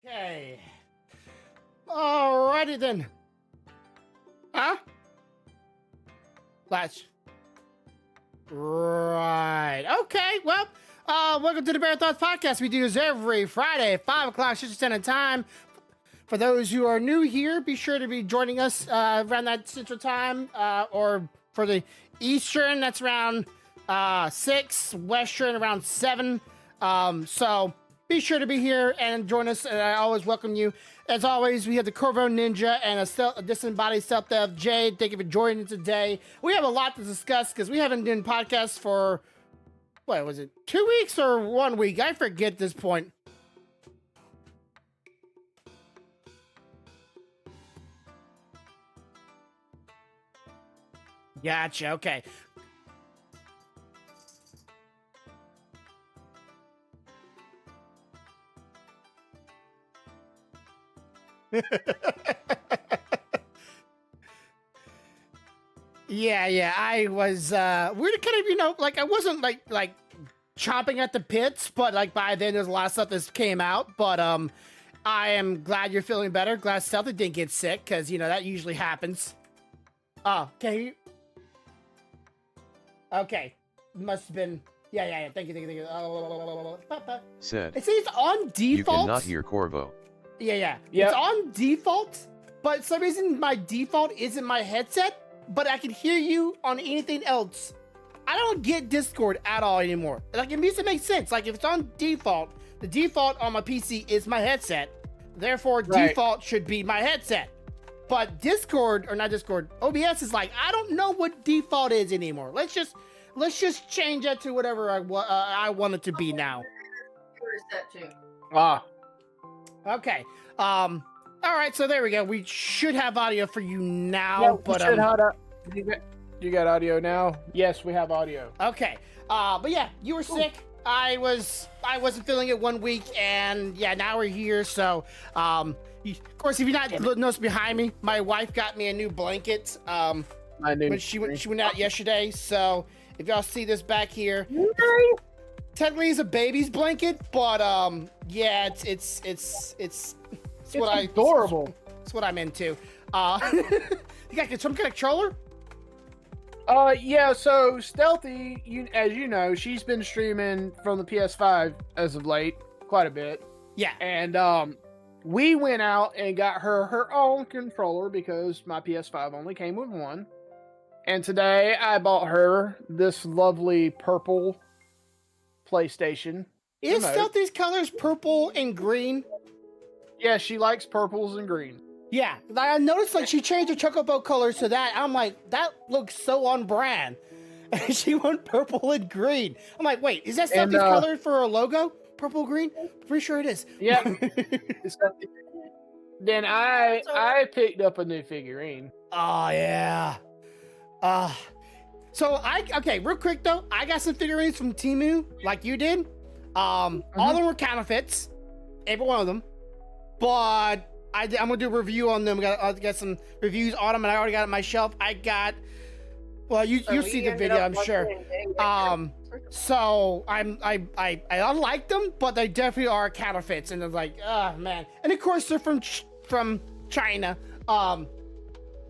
Okay. Alrighty then. Huh? Flash. Right. Okay. Well, welcome to the BearThoughts podcast. We do this every Friday at 5 o'clock Central Standard Time. For those who are new here, be sure to be joining us around that Central Time, or for the Eastern, that's around 6, Western around 7. So be sure to be here and join us, and I always welcome you. As always, we have the Corvo Ninja and a disembodied self-dev Jade. Thank you for joining today. We have a lot to discuss because we haven't done podcasts for, what was it, 2 weeks or 1 week? I forget at this point. Gotcha, okay. Yeah, I was, we're kind of, like, I wasn't, like, chomping at the pits, but, like, by then there's a lot of stuff that came out, but, I am glad you're feeling better. Glad Stealthy didn't get sick, because, that usually happens. Oh, can you? Okay. Must have been. Yeah. Thank you. Said. It says on default. You cannot hear Corvo. Yeah. It's on default, but for some reason my default isn't my headset, but I can hear you on anything else. I don't get Discord at all anymore. Like, it needs to make sense. Like, if it's on default, the default on my PC is my headset. Therefore, default should be my headset. But Discord, or not Discord, OBS is like, I don't know what default is anymore. Let's just change that to whatever I want it to be now. Okay. All right. So there we go. We should have audio for you now. Yeah, but you got audio now? Yes, we have audio. Okay. But yeah, you were sick. I wasn't feeling it 1 week, and yeah, now we're here. So of course, if you're not noticed behind me, my wife got me a new blanket. When she went out yesterday. So if y'all see this back here, technically it's a baby's blanket, but yeah, it's adorable. It's what I'm into. You got some kind of controller? Yeah. So Stealthy, as you know, she's been streaming from the PS5 as of late, quite a bit. Yeah. And we went out and got her own controller because my PS5 only came with one. And today I bought her this lovely purple PlayStation. Is Stealthy's colors purple and green? Yeah, she likes purples and green. Yeah, I noticed like she changed the chocobo colors to that. I'm like, that looks so on brand. She went purple and green. I'm like, wait, is that Stealthy's color for a logo? Purple, green? Pretty sure it is. Yeah. Then I picked up a new figurine. Oh yeah. So okay, real quick though, I got some figurines from Temu, like you did. All of them were counterfeits, every one of them. But I'm gonna do a review on them. I got some reviews on them, and I already got it on my shelf. Well, you'll see the video, I'm sure. So I like them, but they definitely are counterfeits, and they're like, oh man. And of course they're from China.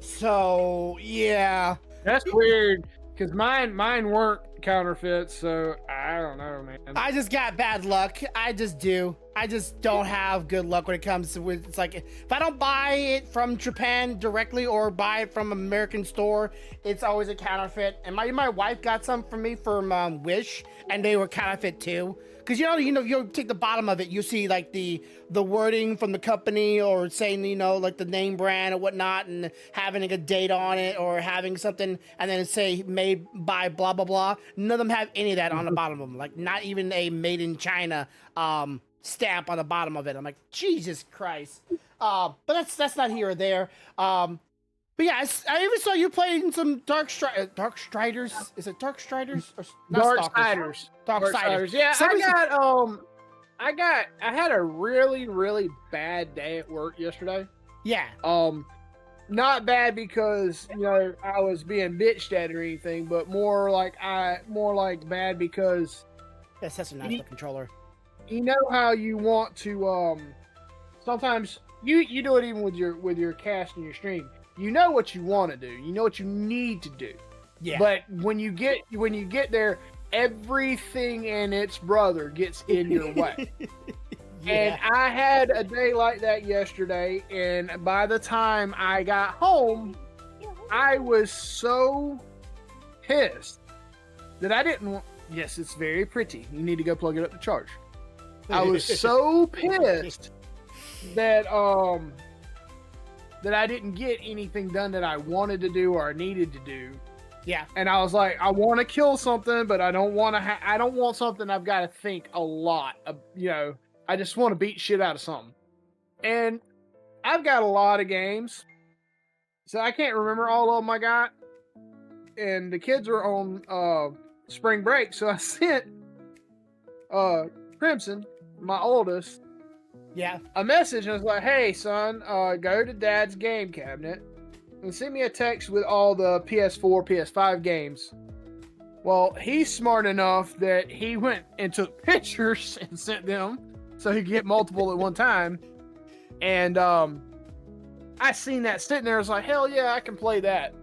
So yeah. That's weird, because mine weren't counterfeits, so I don't know, man. I just got bad luck. I just do. I just don't have good luck when it comes to it's like, if I don't buy it from Japan directly or buy it from an American store, it's always a counterfeit. And my wife got some for me from Wish, and they were counterfeit too. Because you'll take the bottom of it, you see like the wording from the company, or saying like the name brand or whatnot, and having like a date on it, or having something and then say made by blah blah blah. None of them have any of that on the bottom of them, like not even a made in China stamp on the bottom of it. I'm like, Jesus Christ. But that's not here or there. But yeah, I even saw you playing some Dark Striders. Is it Dark Striders or Dark Siders? Dark Siders. Yeah, I had a really bad day at work yesterday. Yeah. Not bad because I was being bitched at or anything, but more like bad because that's a nice controller. You know how you want to sometimes you do it even with your cast and your stream. You know what you want to do. You know what you need to do. Yeah. But when you get there, everything and its brother gets in your way. And I had a day like that yesterday, and by the time I got home, I was so pissed that I didn't want. Yes, it's very pretty. You need to go plug it up to charge. I was so pissed that that I didn't get anything done that I wanted to do or I needed to do. Yeah. And I was like, I want to kill something, but I don't want to. I don't want something I've got to think a lot. I just want to beat shit out of something. And I've got a lot of games, so I can't remember all of them I got. And the kids were on spring break, so I sent Crimson, my oldest, a message, and I was like, "Hey, son, go to Dad's game cabinet and send me a text with all the PS4, PS5 games." Well, he's smart enough that he went and took pictures and sent them so he could get multiple at one time. And I seen that sitting there. I was like, hell yeah, I can play that.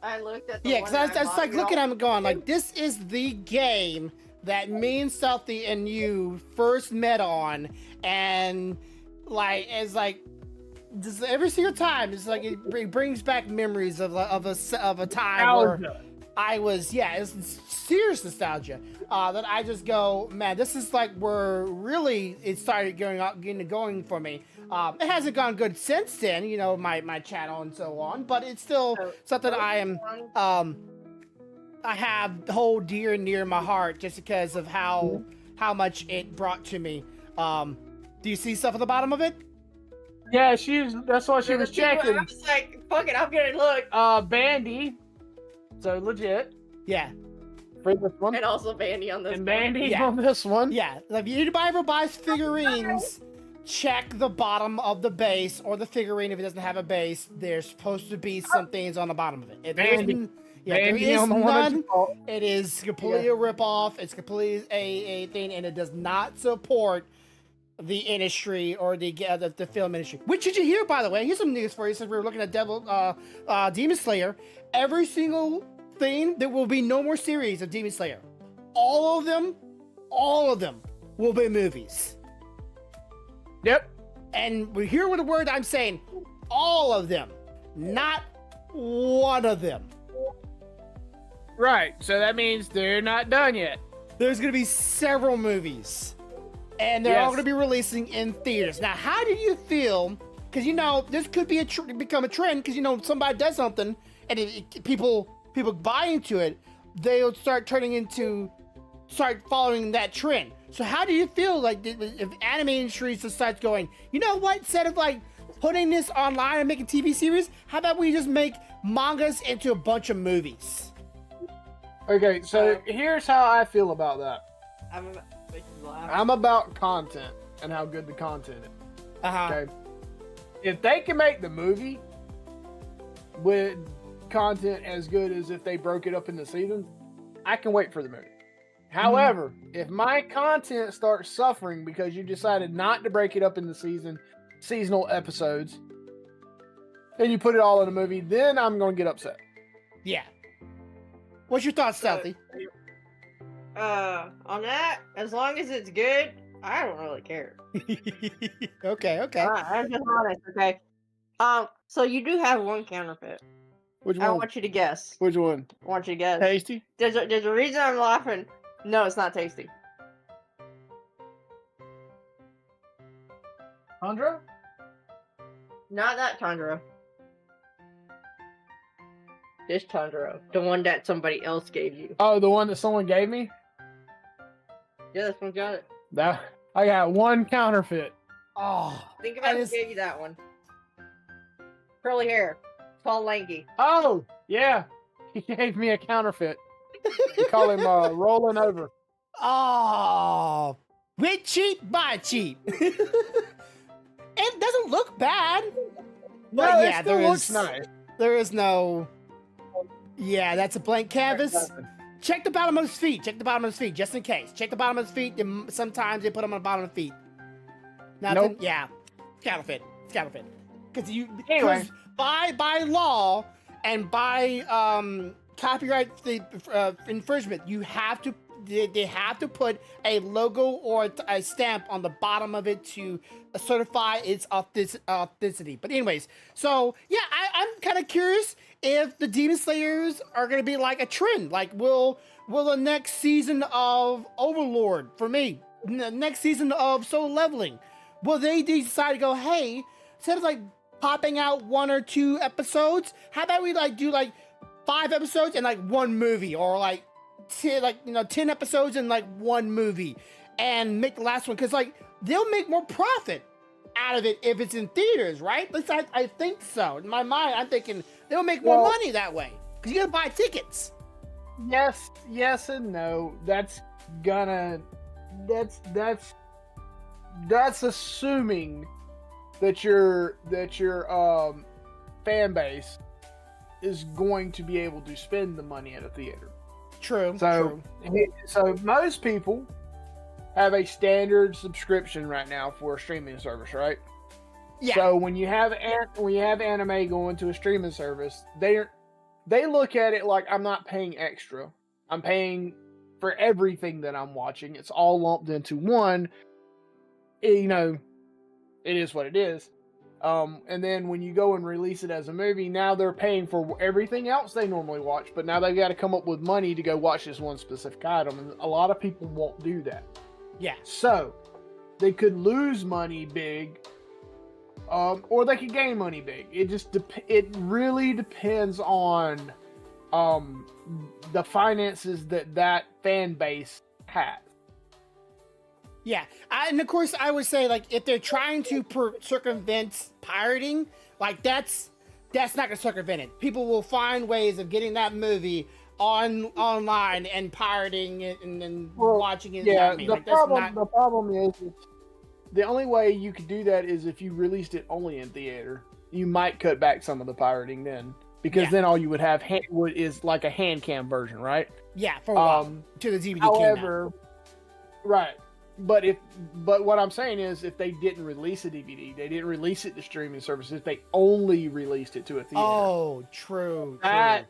I looked at the Yeah, one because I was like looking at him going, like, all- this is the game that me and Stealthy and you first met on, and like it's like just every single time it's like it brings back memories of a time where I was it's serious nostalgia that I just go, man, this is like where really it started going for me. It hasn't gone good since then, you know, my channel and so on, but it's still something I am I have hold dear and near my heart just because of how much it brought to me. Do you see stuff at the bottom of it? Yeah, that's why she was checking. I was like, fuck it, I'm gonna look. Bandy. So legit. Yeah. For this one. And also Bandy on this And one. Bandy on this one. Yeah. If anybody ever buys figurines, check the bottom of the base or the figurine if it doesn't have a base. There's supposed to be some things on the bottom of it. Bandy. Yeah, there Bandy is on the one that none. you bought. It is completely a ripoff. It's completely a thing, and it does not support the industry or the film industry. Which did you hear, by the way? Here's some news for you. Since we were looking at Demon Slayer, every single thing, there will be no more series of Demon Slayer. All of them will be movies. Yep. And we hear what the word I'm saying. All of them, not one of them. Right. So that means they're not done yet. There's going to be several movies, and they're all going to be releasing in theaters. Now, how do you feel? Because, you know, this could be become a trend because, you know, somebody does something and people buy into it, they'll start following that trend. So how do you feel like if anime industry just starts going, you know what, instead of like putting this online and making TV series, how about we just make mangas into a bunch of movies? Okay, so here's how I feel about that. I'm about to make you laugh. I'm about content and how good the content is. Okay. If they can make the movie with content as good as if they broke it up into seasons, I can wait for the movie. However, if my content starts suffering because you decided not to break it up into seasonal episodes, and you put it all in a movie, then I'm going to get upset. Yeah. What's your thoughts, Stealthy? On that, as long as it's good, I don't really care. Okay. I'm just honest, okay? So you do have one counterfeit. Which I one? want you to guess. Which one? I want you to guess. Tasty? There's a reason I'm laughing. No, it's not tasty. Tundra? Not that Tundra. This Tundra. The one that somebody else gave you. Oh, the one that someone gave me? Yeah, this one got it. I got one counterfeit. Oh, Think about who gave you that one. Curly hair. Tall, lanky. Oh, yeah. He gave me a counterfeit. We call him rolling over. Oh, we cheat, buy cheap. It doesn't look bad. But No, yeah, it still looks nice. There is no. Yeah, that's a blank canvas. Check the bottom of his feet. Check the bottom of his feet, just in case. Check the bottom of his feet. Sometimes they put them on the bottom of the feet. Nothing. Nope. Yeah, it's counterfeit. It's counterfeit. Because Anyway. by law and by copyright infringement, you have to. They have to put a logo or a stamp on the bottom of it to certify its authenticity. But anyways, so yeah, I'm kind of curious if the Demon Slayers are going to be like a trend. Like, will the next season of Overlord, for me, the next season of Solo Leveling, will they decide to go, hey, instead of like popping out 1 or 2 episodes, how about we like do like 5 episodes and like 1 movie, or like 10 episodes and like 1 movie, and make the last one, because like they'll make more profit out of it if it's in theaters, right? At least I think so. In my mind, I'm thinking they'll make more money that way, because you gotta buy tickets. Yes and no. That's assuming that your fan base is going to be able to spend the money at a theater. True. So most people have a standard subscription right now for a streaming service, right? Yeah. So when you have anime going to a streaming service, they look at it like, I'm not paying extra. I'm paying for everything that I'm watching. It's all lumped into one. It is what it is. And then when you go and release it as a movie, now they're paying for everything else they normally watch, but now they've got to come up with money to go watch this one specific item, and a lot of people won't do that. Yeah. So they could lose money big, or they could gain money big. It really depends on the finances that fan base has. Yeah, and of course I would say, like, if they're trying to circumvent pirating, like that's not gonna circumvent it. People will find ways of getting that movie online and pirating it and watching it. Yeah, the problem is the only way you could do that is if you released it only in theater. You might cut back some of the pirating then, because then all you would have is like a hand cam version, right? Yeah, for a while, to the DVD. However, right. But what I'm saying is, if they didn't release a DVD, they didn't release it to streaming services, they only released it to a theater. Oh, true. That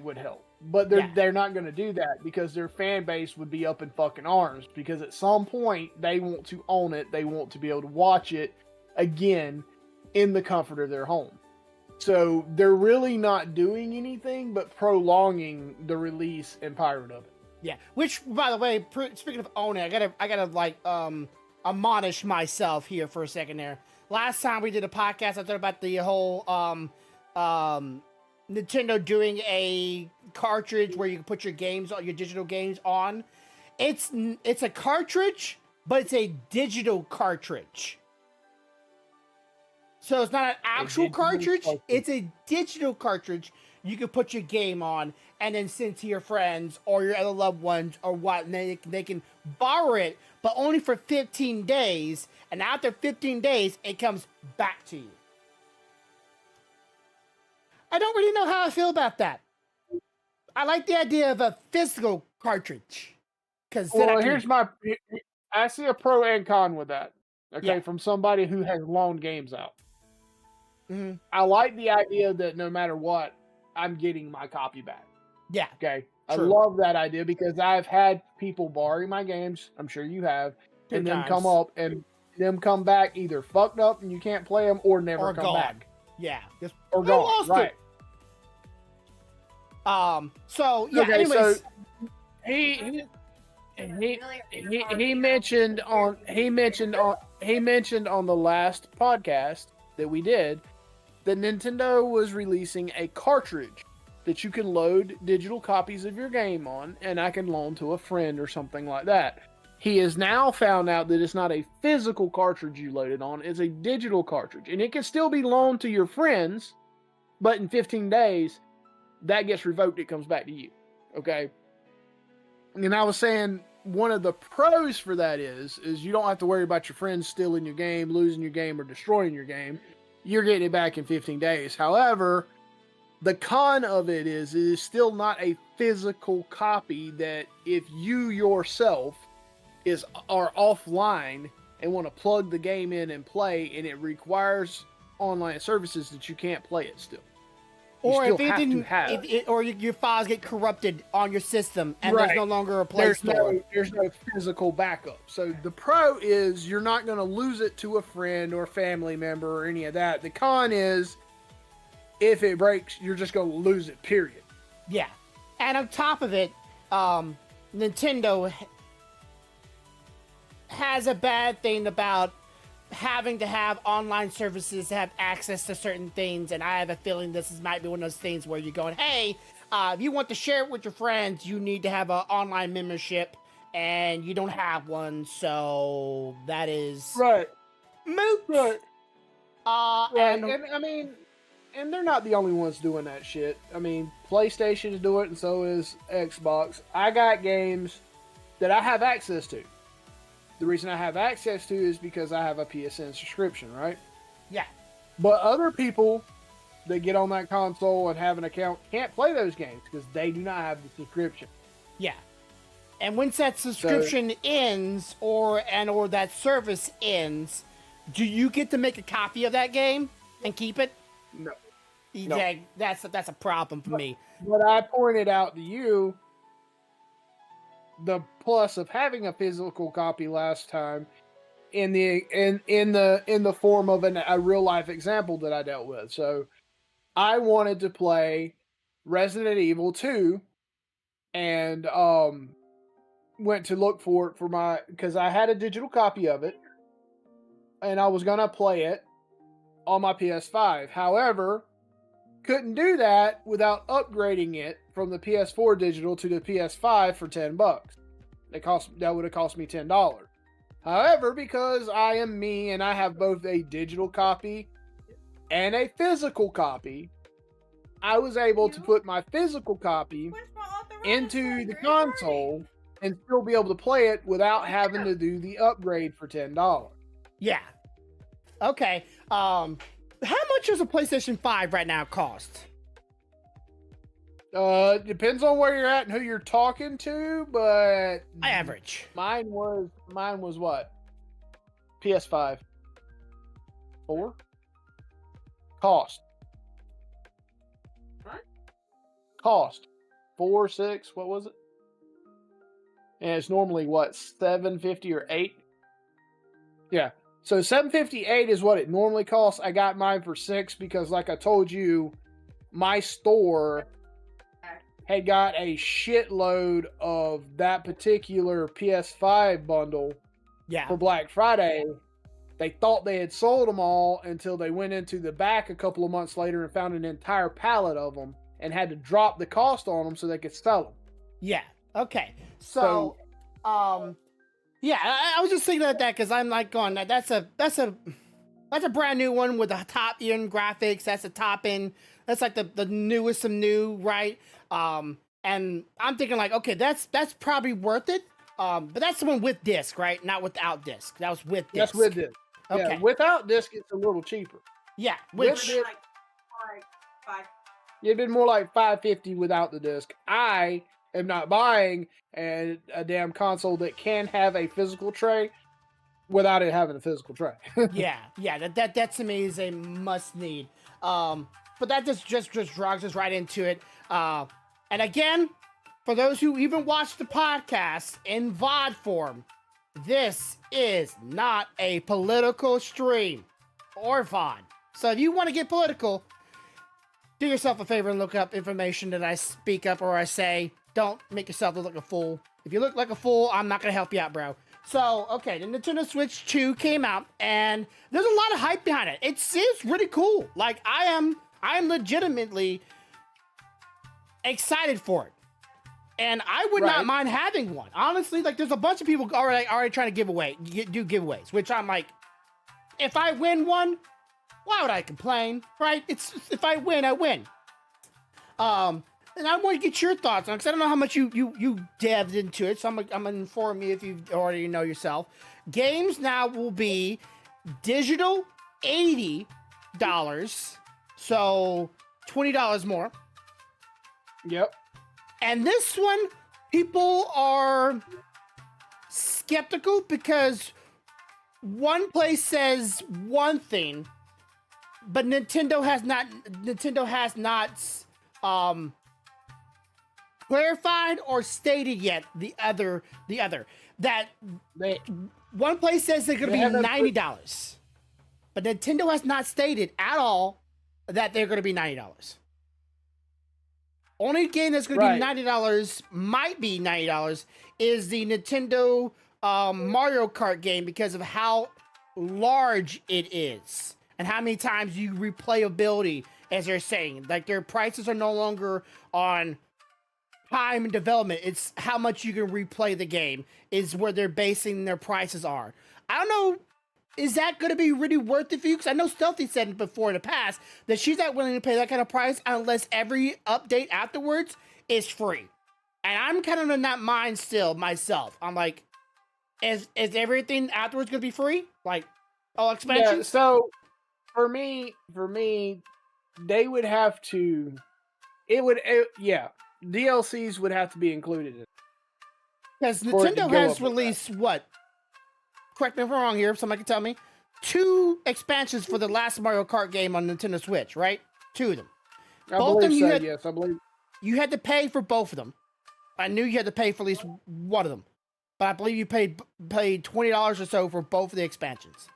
would help. But they're not going to do that, because their fan base would be up in fucking arms, because at some point they want to own it. They want to be able to watch it again in the comfort of their home. So they're really not doing anything but prolonging the release and pirate of it. Yeah, which, by the way, speaking of owning, I gotta like admonish myself here for a second there. Last time we did a podcast, I talked about the whole Nintendo doing a cartridge where you can put your digital games on. It's a cartridge, but it's a digital cartridge. So it's not an actual cartridge. It's a digital cartridge you can put your game on and then send to your friends or your other loved ones or what, and they can borrow it, but only for 15 days. And after 15 days, it comes back to you. I don't really know how I feel about that. I like the idea of a physical cartridge. I see a pro and con with that. Okay, Yeah. From somebody who has loaned games out. Mm-hmm. I like the idea that no matter what, I'm getting my copy back. Yeah. Okay. True. I love that idea, because I've had people borrow my games. I'm sure you have. And then come up and them come back either fucked up and you can't play them, or never come gone. back. Yeah. Just Or gone. Right. So yeah. Okay, Anyways, so he mentioned on the last podcast that we did that Nintendo was releasing a cartridge that you can load digital copies of your game on, and I can loan to a friend or something like that. He has now found out that it's not a physical cartridge you load it on, it's a digital cartridge. And it can still be loaned to your friends, but in 15 days, that gets revoked, it comes back to you. Okay? And I was saying, one of the pros for that is you don't have to worry about your friends stealing your game, losing your game, or destroying your game. You're getting it back in 15 days. However, the con of it is still not a physical copy that if you yourself are offline and want to plug the game in and play, and it requires online services that you can't play it still. Or You if still it have to didn't, have if it. it, or your files get corrupted on your system and there's Right. no longer a Play Store. There's no physical backup. So the pro is you're not going to lose it to a friend or family member or any of that. The con is if it breaks, you're just going to lose it, period. Yeah. And on top of it, Nintendo has a bad thing about having to have online services to have access to certain things, and I have a feeling might be one of those things where you're going, hey, if you want to share it with your friends, you need to have an online membership, and you don't have one, so that is Right. moot. Right. And And I mean, and they're not the only ones doing that shit. I mean, PlayStation's do it, and so is Xbox. I got games that I have access to. The reason I have access to is because I have a PSN subscription, right? yeah, But other people that get on that console and have an account can't play those games because they do not have the subscription. yeah. And once that subscription ends or that service ends, do you get to make a copy of that game and keep it? No. Yeah, that's a problem for me. But I pointed out to you the plus of having a physical copy last time in the form of a real life example that I dealt with. So I wanted to play Resident Evil 2 and went to look for it because I had a digital copy of it and I was gonna play it on my PS5. However, couldn't do that without upgrading it from the PS4 digital to the PS5 for $10. That would have cost me $10. However, because I am me and I have both a digital copy and a physical copy, I was able to put my physical copy into the console and still be able to play it without having to do the upgrade for $10. Yeah. Okay. How much does a PlayStation 5 right now cost? Depends on where you're at and who you're talking to, but Average. mine was what? PS5. 4? Cost. What? Cost. 4, 6, what was it? And it's normally what, $750 or $8? Yeah. So $758 is what it normally costs. I got mine for $6 because, like I told you, my store had got a shitload of that particular PS5 bundle Yeah. for Black Friday. They thought they had sold them all until they went into the back a couple of months later and found an entire pallet of them and had to drop the cost on them so they could sell them. Yeah. Okay. So yeah, I was just thinking about that because I'm like going, that's a brand new one with the top end graphics. That's a top end. That's like the newest of new, right? And I'm thinking like, okay, that's probably worth it. But that's the one with disc, right? Not without disc. That was with disc. That's with disc. Okay. Yeah, without disc, it's a little cheaper. Yeah. With Which disc, Five. it'd been more like $550 without the disc. I am not buying a damn console that can have a physical tray without it having a physical tray. yeah, that to me is a must need. But that just drags us right into it. And again, for those who even watch the podcast in VOD form, this is not a political stream or VOD. So if you want to get political, do yourself a favor and look up information that I speak up or I say. Don't make yourself look like a fool. If you look like a fool, I'm not going to help you out, bro. So, okay, the Nintendo Switch 2 came out, and there's a lot of hype behind it. It's really cool. Like, I am legitimately excited for it. And I would not mind having one. Honestly, like, there's a bunch of people already trying to do giveaways, which I'm like, if I win one, why would I complain, right? It's if I win, I win. And I want to get your thoughts on it, because I don't know how much you delved into it, so I'm going to inform you if you already know yourself. Games now will be digital $80, so $20 more. Yep. And this one, people are skeptical because one place says one thing, but Nintendo has not clarified or stated yet the other that They one place says they're going to They be haven't $90, but Nintendo has not stated at all that they're going to be $90. Only game that's going to be $90 might be $90 is the Nintendo Mario Kart game because of how large it is and how many times you replayability, as they're saying. Like, their prices are no longer on time and development. It's how much you can replay the game is where they're basing their prices are. I don't know, is that going to be really worth it for you? Because I know Stealthy said before in the past that she's not willing to pay that kind of price unless every update afterwards is free. And I'm kind of in that mind still myself. I'm like, is everything afterwards going to be free? Like, all expansions? Yeah, so for me, they would have to. DLCs would have to be included in it. Because For it to Nintendo go has up with released what? Correct me if I'm wrong here. If somebody can tell me, 2 expansions for the last Mario Kart game on Nintendo Switch, right? 2 of them. I Both believe of them so. you Yes, I believe. You had to pay for both of them. I knew you had to pay for at least one of them, but I believe you paid $20 or so for both of the expansions.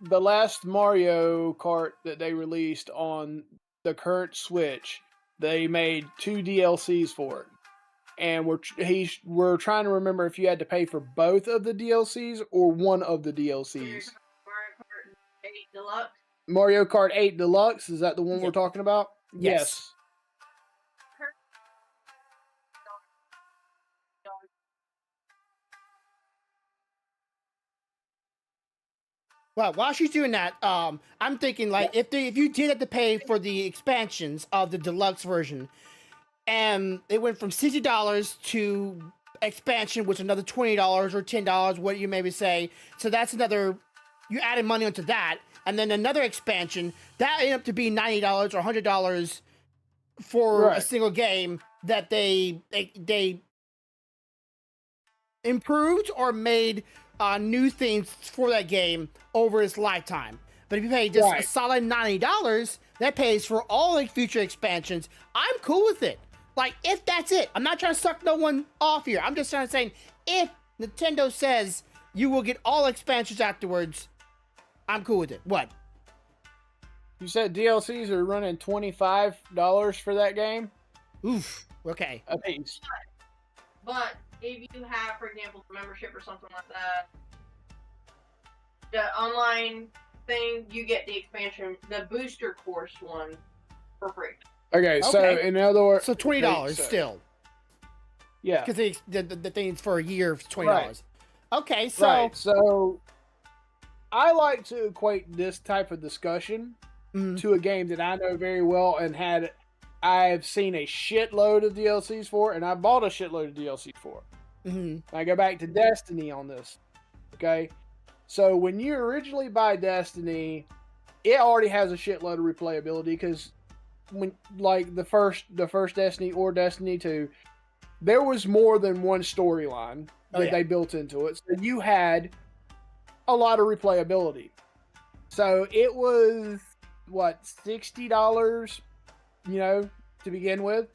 The last Mario Kart that they released on the current Switch, they made 2 DLCs for it, and we're trying to remember if you had to pay for both of the DLCs or one of the DLCs. Mario Kart 8 Deluxe. Mario Kart 8 Deluxe, is that the one Yep. we're talking about? Yes. Well, while she's doing that, I'm thinking like if you did have to pay for the expansions of the deluxe version, and it went from $60 to expansion, which is another $20 or $10, what you maybe say. So that's another, you added money onto that, and then another expansion that ended up to be $90 or $100 for a single game that they improved or made new things for that game over its lifetime. But if you pay just a solid $90, that pays for all the future expansions. I'm cool with it. Like, if that's it, I'm not trying to suck no one off here. I'm just trying to say, if Nintendo says you will get all expansions afterwards, I'm cool with it. What? You said DLCs are running $25 for that game? Oof. Okay. A piece. But if you have, for example, membership or something like that, the online thing, you get the expansion, the booster course one, for free. Okay, so in other words, so $20 still. Yeah. Because the thing's for a year, $20. Right. Okay, so so I like to equate this type of discussion to a game that I know very well and I've seen a shitload of DLCs for, and I bought a shitload of DLCs for. I go back to Destiny on this. Okay, so when you originally buy Destiny, it already has a shitload of replayability because when like the first Destiny or Destiny 2, there was more than one storyline that they built into it. So you had a lot of replayability. So it was what, $60, to begin with.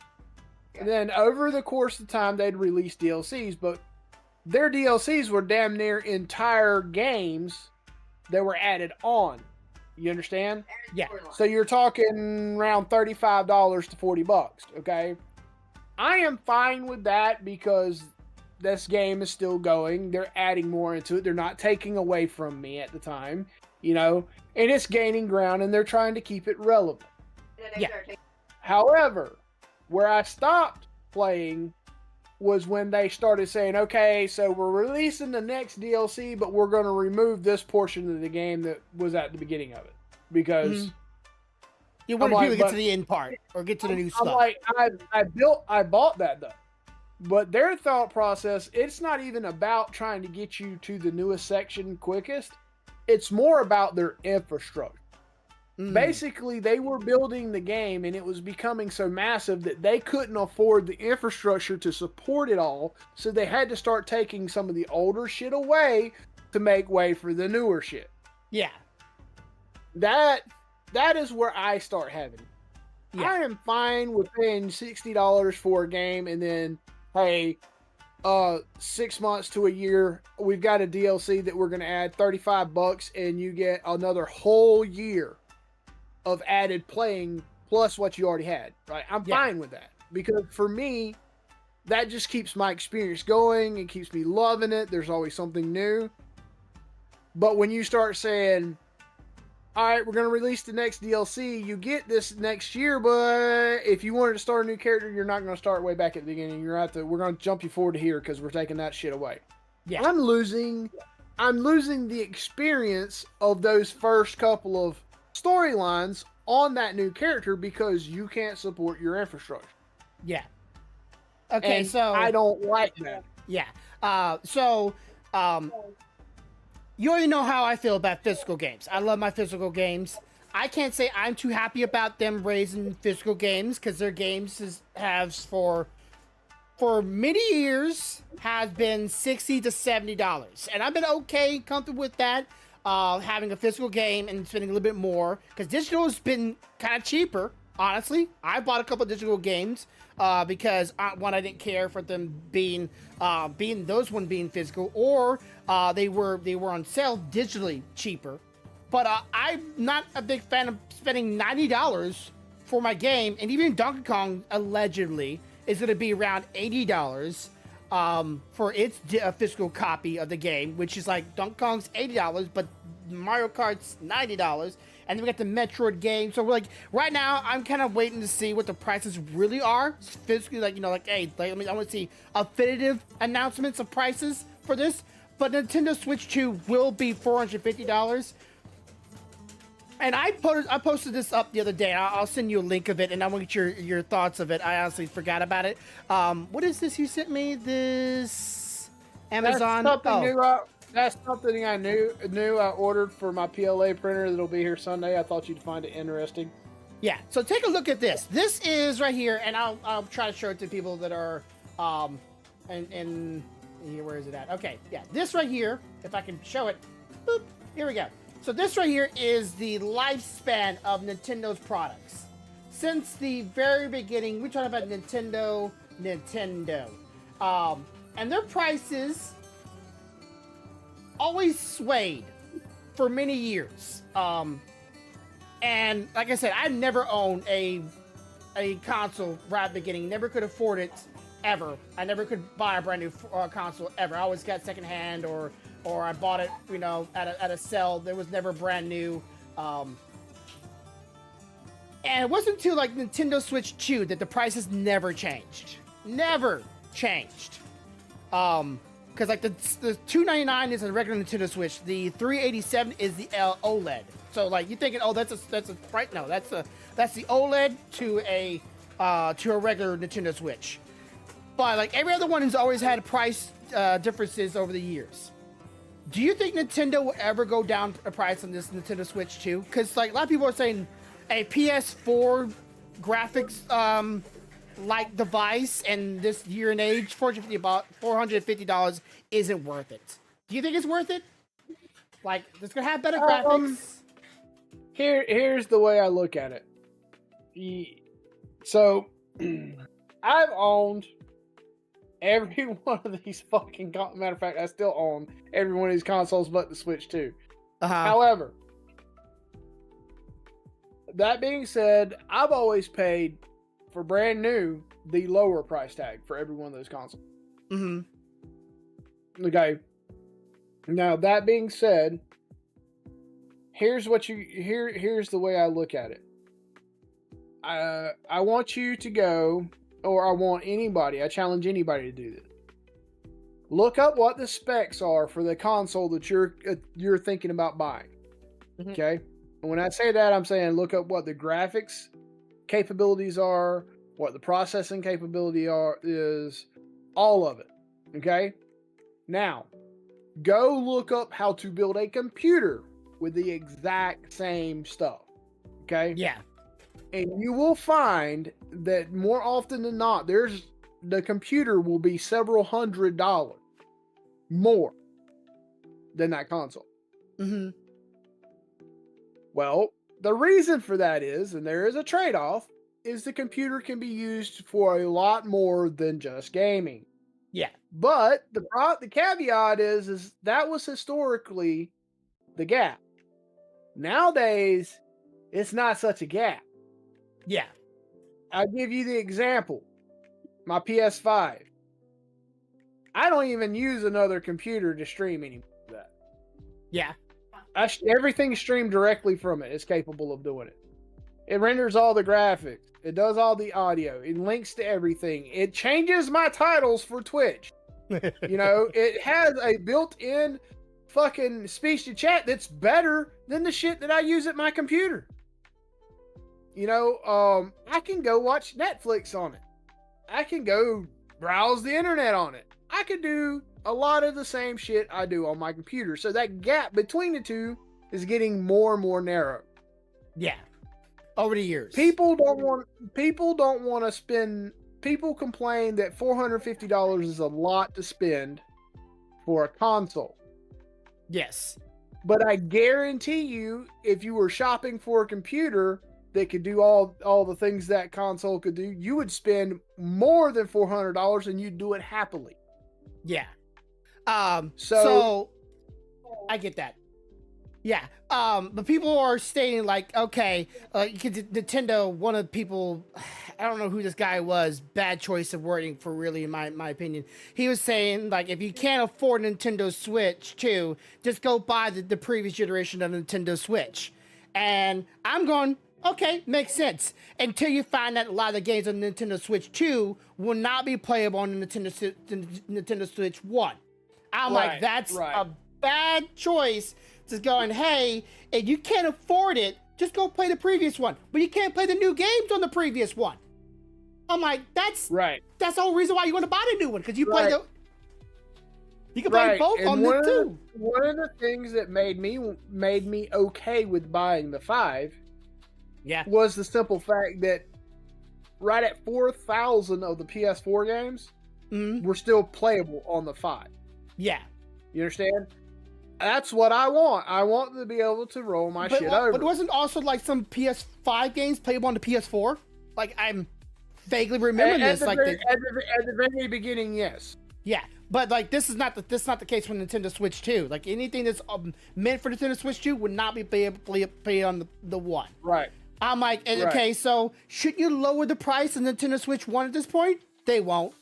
And then over the course of time, they'd release DLCs, but their DLCs were damn near entire games that were added on. You understand? Yeah. So you're talking around $35 to $40, okay? I am fine with that because this game is still going. They're adding more into it. They're not taking away from me at the time, and it's gaining ground and they're trying to keep it relevant. Yeah. However, where I stopped playing was when they started saying, okay, so we're releasing the next DLC, but we're going to remove this portion of the game that was at the beginning of it. Because you want people to get to the end part or get to the new stuff. I'm like, I bought that though. But their thought process, it's not even about trying to get you to the newest section quickest. It's more about their infrastructure. Basically, they were building the game and it was becoming so massive that they couldn't afford the infrastructure to support it all. So they had to start taking some of the older shit away to make way for the newer shit. Yeah. That is where I start having. Yeah. I am fine with paying $60 for a game and then, hey, 6 months to a year, we've got a DLC that we're going to add $35 and you get another whole year of added playing plus what you already had, right? I'm fine with that because for me, that just keeps my experience going. It keeps me loving it. There's always something new. But when you start saying, all right, we're going to release the next DLC, you get this next year, but if you wanted to start a new character, you're not going to start way back at the beginning. We're going to jump you forward to here because we're taking that shit away. Yeah. I'm losing the experience of those first couple of storylines on that new character because you can't support your infrastructure. Yeah. Okay, And so I don't like that. Yeah. You already know how I feel about physical games. I love my physical games. I can't say I'm too happy about them raising physical games because their games has for many years has been $60 to $70, and I've been okay, comfortable with that. Having a physical game and spending a little bit more because digital has been kind of cheaper. Honestly, I bought a couple of digital games because one, I didn't care for them being physical, or they were on sale digitally cheaper. But I'm not a big fan of spending $90 for my game, and even Donkey Kong allegedly is going to be around $80 for its physical copy of the game, which is like Donkey Kong's $80, but Mario Kart's $90. And then we got the Metroid game. So we're like, right now, I'm kind of waiting to see what the prices really are. Physically, I want to see definitive announcements of prices for this. But Nintendo Switch 2 will be $450. And I posted this up the other day. I'll send you a link of it, and I want to get your thoughts of it. I honestly forgot about it. What is this you sent me? This Amazon? That's something new. That's something I knew I ordered for my PLA printer that'll be here Sunday. I thought you'd find it interesting. Yeah, so take a look at this. This is right here, and I'll try to show it to people that are and here, where is it at? Okay, yeah, this right here, if I can show it. Boop, here we go. So this right here is the lifespan of Nintendo's products. Since the very beginning, we're talking about Nintendo. And their prices always swayed for many years. And like I said, I never owned a console right at the beginning. Never could afford it ever. I never could buy a brand new console ever. I always got secondhand or I bought it, at a sale. There was never brand new. And it wasn't until like Nintendo Switch 2 that the prices never changed. Never changed. Because like the $299 is a regular Nintendo Switch. The $387 is the OLED. So like you're thinking, oh, that's a right? No, that's the OLED to a regular Nintendo Switch. But like every other one has always had price differences over the years. Do you think Nintendo will ever go down a price on this Nintendo Switch 2? Because like a lot of people are saying a PS4 graphics like device and this year and age, $450 isn't worth it. Do you think it's worth it? Like, it's gonna have better graphics. Here's the way I look at it. So, I've owned every one of these fucking. Matter of fact, I still own every one of these consoles but the Switch 2. However, that being said, I've always paid for brand new the lower price tag for every one of those consoles. Okay. Now that being said, here's the way I look at it. I want you to go, or I want anybody, I challenge anybody to do this. Look up what the specs are for the console that you're thinking about buying. Okay? And when I say that, I'm saying look up what the graphics capabilities are, what the processing capability is, all of it. Okay? Now, go look up how to build a computer with the exact same stuff. Okay? Yeah. And you will find that more often than not, the computer will be several $100s more than that console. Mm-hmm. Well, the reason for that is, and there is a trade-off, is the computer can be used for a lot more than just gaming. Yeah. But the caveat is that was historically the gap. Nowadays, it's not such a gap. Yeah. I'll give you the example. My PS5. I don't even use another computer to stream anymore. Yeah. Everything's streamed directly from it. It's capable of doing it. It renders all the graphics. It does all the audio. It links to everything. It changes my titles for Twitch. You know, it has a built-in fucking speech to chat that's better than the shit that I use at my computer. You know, I can go watch Netflix on it. I can go browse the internet on it. I can do a lot of the same shit I do on my computer. So that gap between the two is getting more and more narrow. Yeah. Over the years. People don't want to spend. People complain that $450 is a lot to spend for a console. Yes. But I guarantee you, if you were shopping for a computer that could do all the things that console could do, you would spend more than $400 and you'd do it happily. Yeah. So I get that. Yeah. But people are stating like, okay, Nintendo, one of the people, I don't know who this guy was, bad choice of wording for really, in my opinion. He was saying like, if you can't afford Nintendo Switch 2, just go buy the previous generation of Nintendo Switch. And I'm going, okay, makes sense. Until you find that a lot of the games on Nintendo Switch 2 will not be playable on the Nintendo Switch 1. I'm like, that's a bad choice. Just going, hey, if you can't afford it, just go play the previous one. But you can't play the new games on the previous one. I'm like, that's the whole reason why you want to buy the new one, because you play you can play both on the two. One of the things that made me okay with buying the 5 was the simple fact that right at 4,000 of the PS4 games were still playable on the 5. Yeah. You understand? That's what I want. I want to be able to roll my shit over. But wasn't also like some PS5 games playable on the PS4? Like, I'm vaguely remembering this. At the very beginning, yes. Yeah, but like this is not the case for Nintendo Switch 2. Like anything that's meant for Nintendo Switch 2 would not be able to play on the one. Right. I'm like, okay, so should you lower the price of Nintendo Switch 1 at this point? They won't.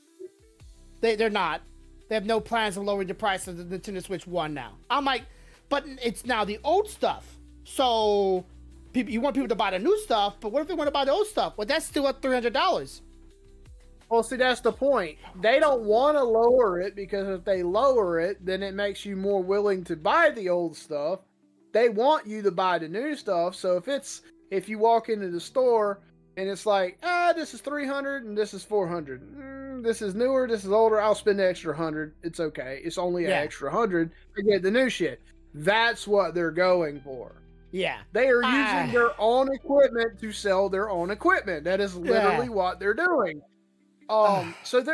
They're not. They have no plans of lowering the price of the Nintendo Switch 1 now. I'm like, but it's now the old stuff. So you want people to buy the new stuff, but what if they want to buy the old stuff? Well, that's still at $300. Well, see, that's the point. They don't want to lower it because if they lower it, then it makes you more willing to buy the old stuff. They want you to buy the new stuff. So if you walk into the store and it's like, this is $300 and this is $400. This is newer, this is older. I'll spend the extra $100. It's okay. It's only an extra $100 to get the new shit. That's what they're going for. Yeah. They are using their own equipment to sell their own equipment. That is literally what they're doing. So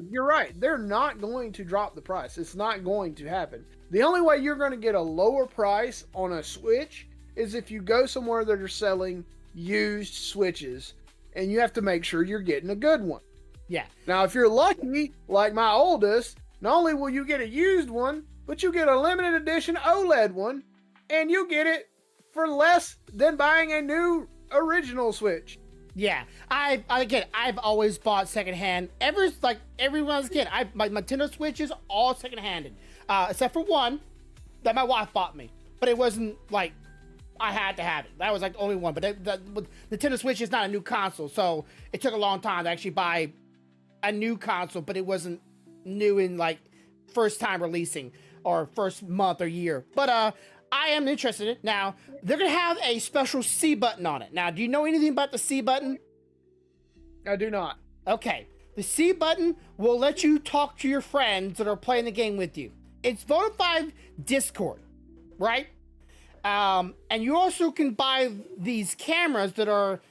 you're right. They're not going to drop the price. It's not going to happen. The only way you're going to get a lower price on a Switch is if you go somewhere that are selling used Switches, and you have to make sure you're getting a good one. Yeah. Now, if you're lucky, like my oldest, not only will you get a used one, but you get a limited edition OLED one, and you get it for less than buying a new original Switch. Yeah, I've always bought secondhand. Everyone's kid. My Nintendo Switch is all secondhanded, except for one that my wife bought me. But it wasn't like I had to have it. That was like the only one. But Nintendo Switch is not a new console, so it took a long time to actually buy a new console. But it wasn't new in like first time releasing or first month or year. But I am interested in it. Now, they're going to have a special C button on it. Now, do you know anything about the C button? I do not. Okay. The C button will let you talk to your friends that are playing the game with you. It's Vodafone Discord, right? And you also can buy these cameras that are,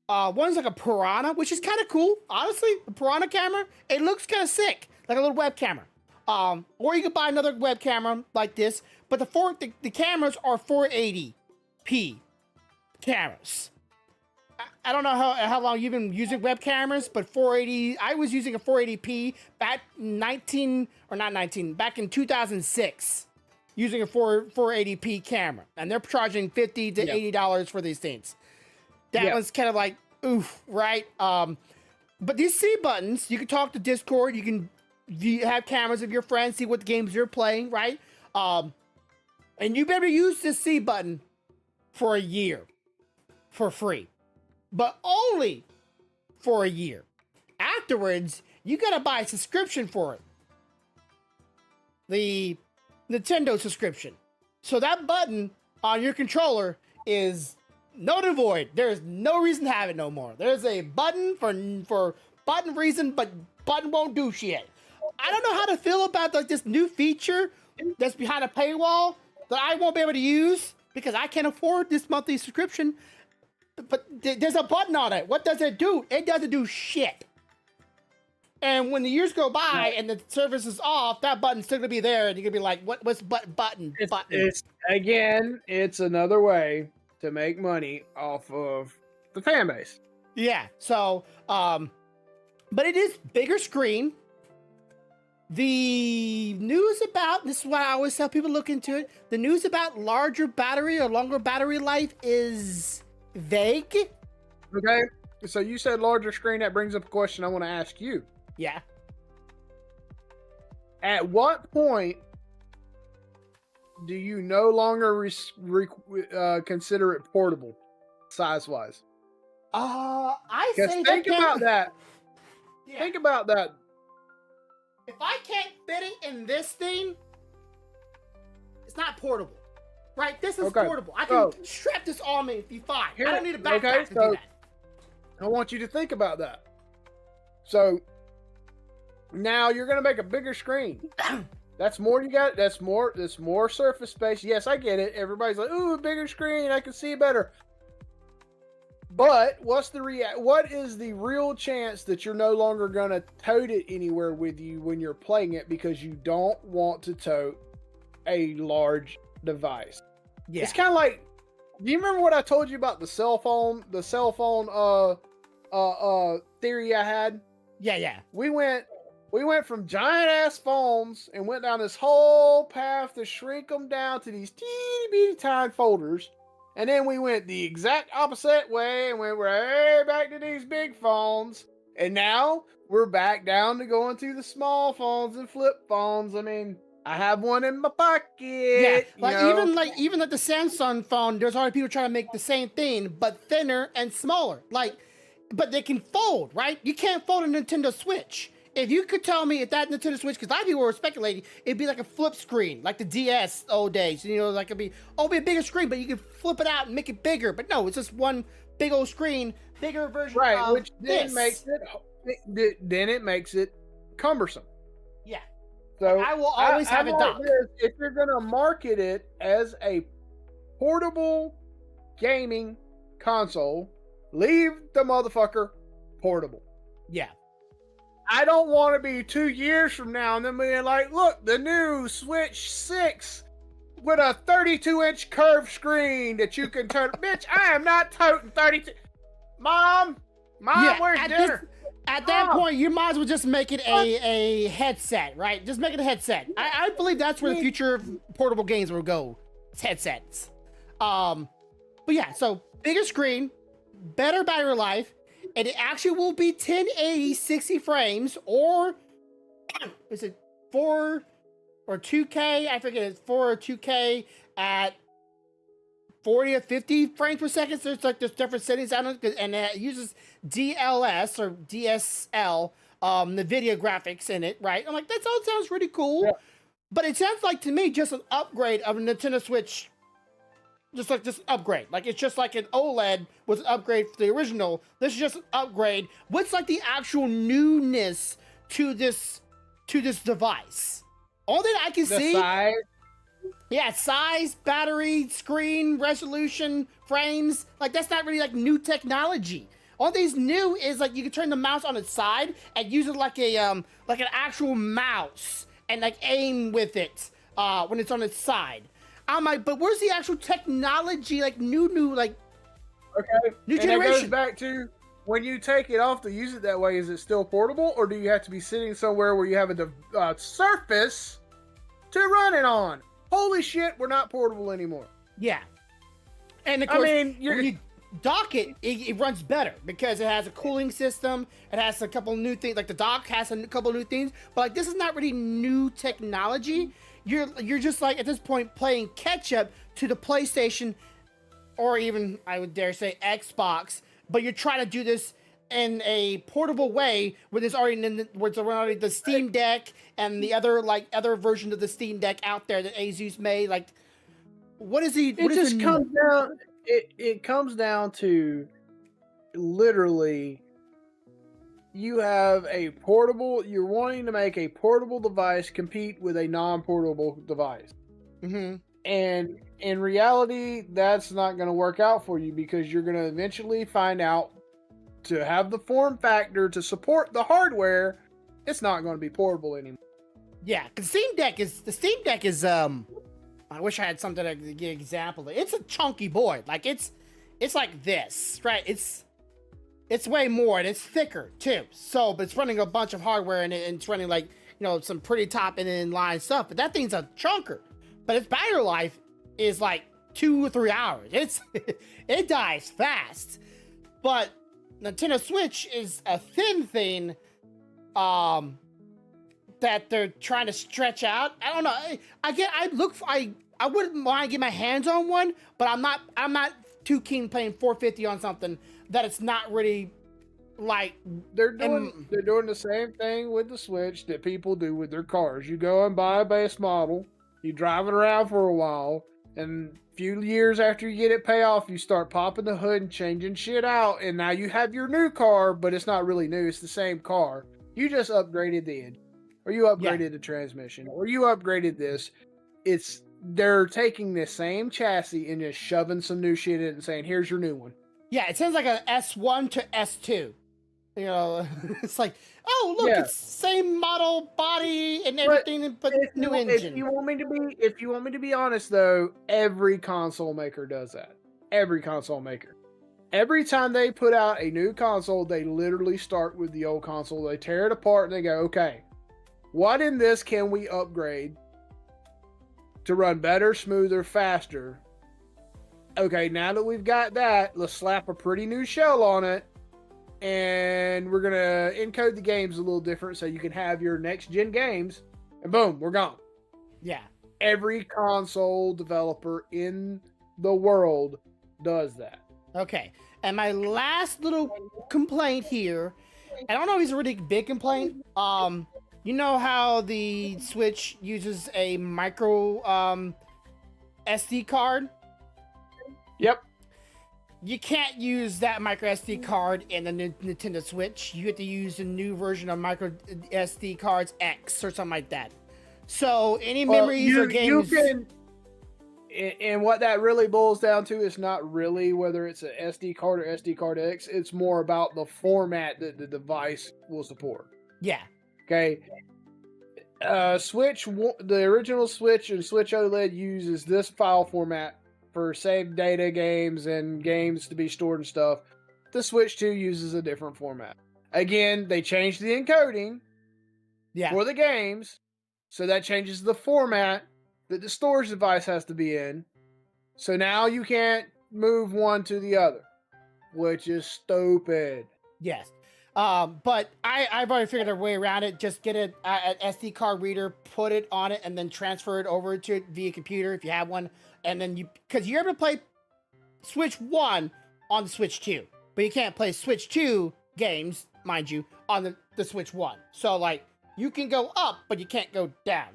one's like a Piranha, which is kind of cool. Honestly, the Piranha camera, it looks kind of sick, like a little web camera. Or you can buy another web camera like this, but the cameras are 480p cameras. I don't know how long you've been using web cameras, but 480. I was using a 480p back back in 2006, using a 480p camera, and they're charging $50 to $80 for these things. That was kind of like oof, right? But these C buttons, you can talk to Discord. You have cameras of your friends, see what games you're playing, right? And you better use this C button for a year for free, but only for a year. Afterwards, you gotta buy a subscription for it. The Nintendo subscription. So that button on your controller is null and void. There's no reason to have it no more. There's a button for button reason, but button won't do shit. I don't know how to feel about like this new feature that's behind a paywall that I won't be able to use because I can't afford this monthly subscription. But there's a button on it. What does it do? It doesn't do shit. And when the years go by and the service is off, that button's still gonna be there, and you're gonna be like, "What's button?" It's another way to make money off of the fan base. Yeah. So, but it is bigger screen. The news about this is why I always tell people to look into it. The news about larger battery or longer battery life is vague. Okay. So you said larger screen. That brings up a question I want to ask you. Yeah. At what point do you no longer consider it portable, size-wise? I say think about that. Yeah. Think about that. If I can't fit it in this thing, it's not portable, right? This is portable. I can strap this on me and be fine. I don't need a backpack to do that. I want you to think about that. So now you're going to make a bigger screen. That's more you got. That's more surface space. Yes, I get it. Everybody's like, "Ooh, a bigger screen. I can see better." But what is the real chance that you're no longer going to tote it anywhere with you when you're playing it because you don't want to tote a large device? Yeah. It's kind of like, do you remember what I told you about the cell phone theory I had? Yeah. We went from giant ass phones and went down this whole path to shrink them down to these teeny bitty tiny folders. And then we went the exact opposite way and went right back to these big phones. And now we're back down to going to the small phones and flip phones. I mean, I have one in my pocket. Yeah, even the Samsung phone, there's already people trying to make the same thing, but thinner and smaller. But they can fold, right? You can't fold a Nintendo Switch. If you could tell me if that Nintendo Switch, because a lot of people were speculating, it'd be like a flip screen, like the DS old days. You know, like it'd be a bigger screen, but you can flip it out and make it bigger. But no, it's just one big old screen, bigger version of which then it makes it cumbersome. Yeah. So I will always have it docked. If you're gonna market it as a portable gaming console, leave the motherfucker portable. Yeah. I don't want to be 2 years from now and then being like, look, the new Switch 6 with a 32-inch curved screen that you can turn. Bitch, I am not toting 32. Mom, where's dinner? At that point, you might as well just make it a headset, right? Just make it a headset. I believe that's where the future of portable games will go. It's headsets. But yeah, so bigger screen, better battery life, and it actually will be 1080 60 frames, or is it 4 or 2K? I forget, it's 4 or 2K at 40 or 50 frames per second. So there's different settings on it, and it uses DLS or DSL, the video graphics in it, right? I'm like, that all sounds really cool, but it sounds like to me just an upgrade of a Nintendo Switch. Just upgrade. Like it's just like an OLED was an upgrade for the original. This is just an upgrade. What's like the actual newness to this device? All that I can see. Size. Yeah, size, battery, screen, resolution, frames. Like that's not really like new technology. All these new is like you can turn the mouse on its side and use it like like an actual mouse and like aim with it when it's on its side. I'm like, but where's the actual technology? Like new, like Okay. new And that goes generation. back to when you take it off to use it that way, is it still portable, or do you have to be sitting somewhere where you have a surface to run it on? Holy shit, we're not portable anymore. Yeah. And of I course, mean, you're when you dock it, it runs better because it has a cooling system. It has a couple new things, like the dock has a couple new things. But like this is not really new technology. You're just like at this point playing catch up to the PlayStation, or even I would dare say Xbox. But you're trying to do this in a portable way where there's already the Steam Deck and the other version of the Steam Deck out there that Asus made. Like, what is he? What it is just the comes down. It comes down to literally, you have a portable. You're wanting to make a portable device compete with a non-portable device, Mm-hmm. and in reality, that's not going to work out for you because you're going to eventually find out, to have the form factor to support the hardware, it's not going to be portable anymore. Yeah, because the Steam Deck is I wish I had something to give an example. It's a chunky board. Like it's like this, right? It's way more and it's thicker too. So, but it's running a bunch of hardware and it's running like, some pretty top and in line stuff. But that thing's a chunker. But its battery life is like 2 or 3 hours. It dies fast. But Nintendo Switch is a thin thing that they're trying to stretch out. I don't know. I wouldn't mind getting my hands on one, but I'm not too keen playing 450 on something that it's not really like They're doing the same thing with the Switch that people do with their cars. You go and buy a base model, you drive it around for a while, and a few years after you get it pay off, you start popping the hood and changing shit out, and now you have your new car, but it's not really new, it's the same car. You just upgraded the engine, or you upgraded the transmission, or you upgraded this. They're taking this same chassis and just shoving some new shit in and saying, here's your new one. Yeah, it sounds like an S1 to S2. It's like, oh look, it's same model, body, and everything, but new engine. If you want me to be honest, though, every console maker does that. Every console maker. Every time they put out a new console, they literally start with the old console. They tear it apart and they go, okay, what in this can we upgrade to run better, smoother, faster? Okay, now that we've got that, let's slap a pretty new shell on it. And we're going to encode the games a little different so you can have your next-gen games. And boom, we're gone. Yeah. Every console developer in the world does that. Okay. And my last little complaint here, I don't know if it's a really big complaint. You know how the Switch uses a micro SD card? Yep. You can't use that micro SD card in the Nintendo Switch. You have to use the new version of micro SD cards X or something like that. So any memories or games... And what that really boils down to is not really whether it's an SD card or SD card X. It's more about the format that the device will support. Yeah. Okay. Switch, the original Switch and Switch OLED uses this file format for saved data games and games to be stored and stuff. The Switch 2 uses a different format. Again, they changed the encoding for the games, so that changes the format that the storage device has to be in. So now you can't move one to the other, which is stupid. Yes. But I've already figured a way around it. Just get an SD card reader, put it on it, and then transfer it over to it via computer if you have one. And then because you're able to play Switch 1 on the Switch 2, but you can't play Switch 2 games, mind you, on the Switch 1. So like you can go up, but you can't go down.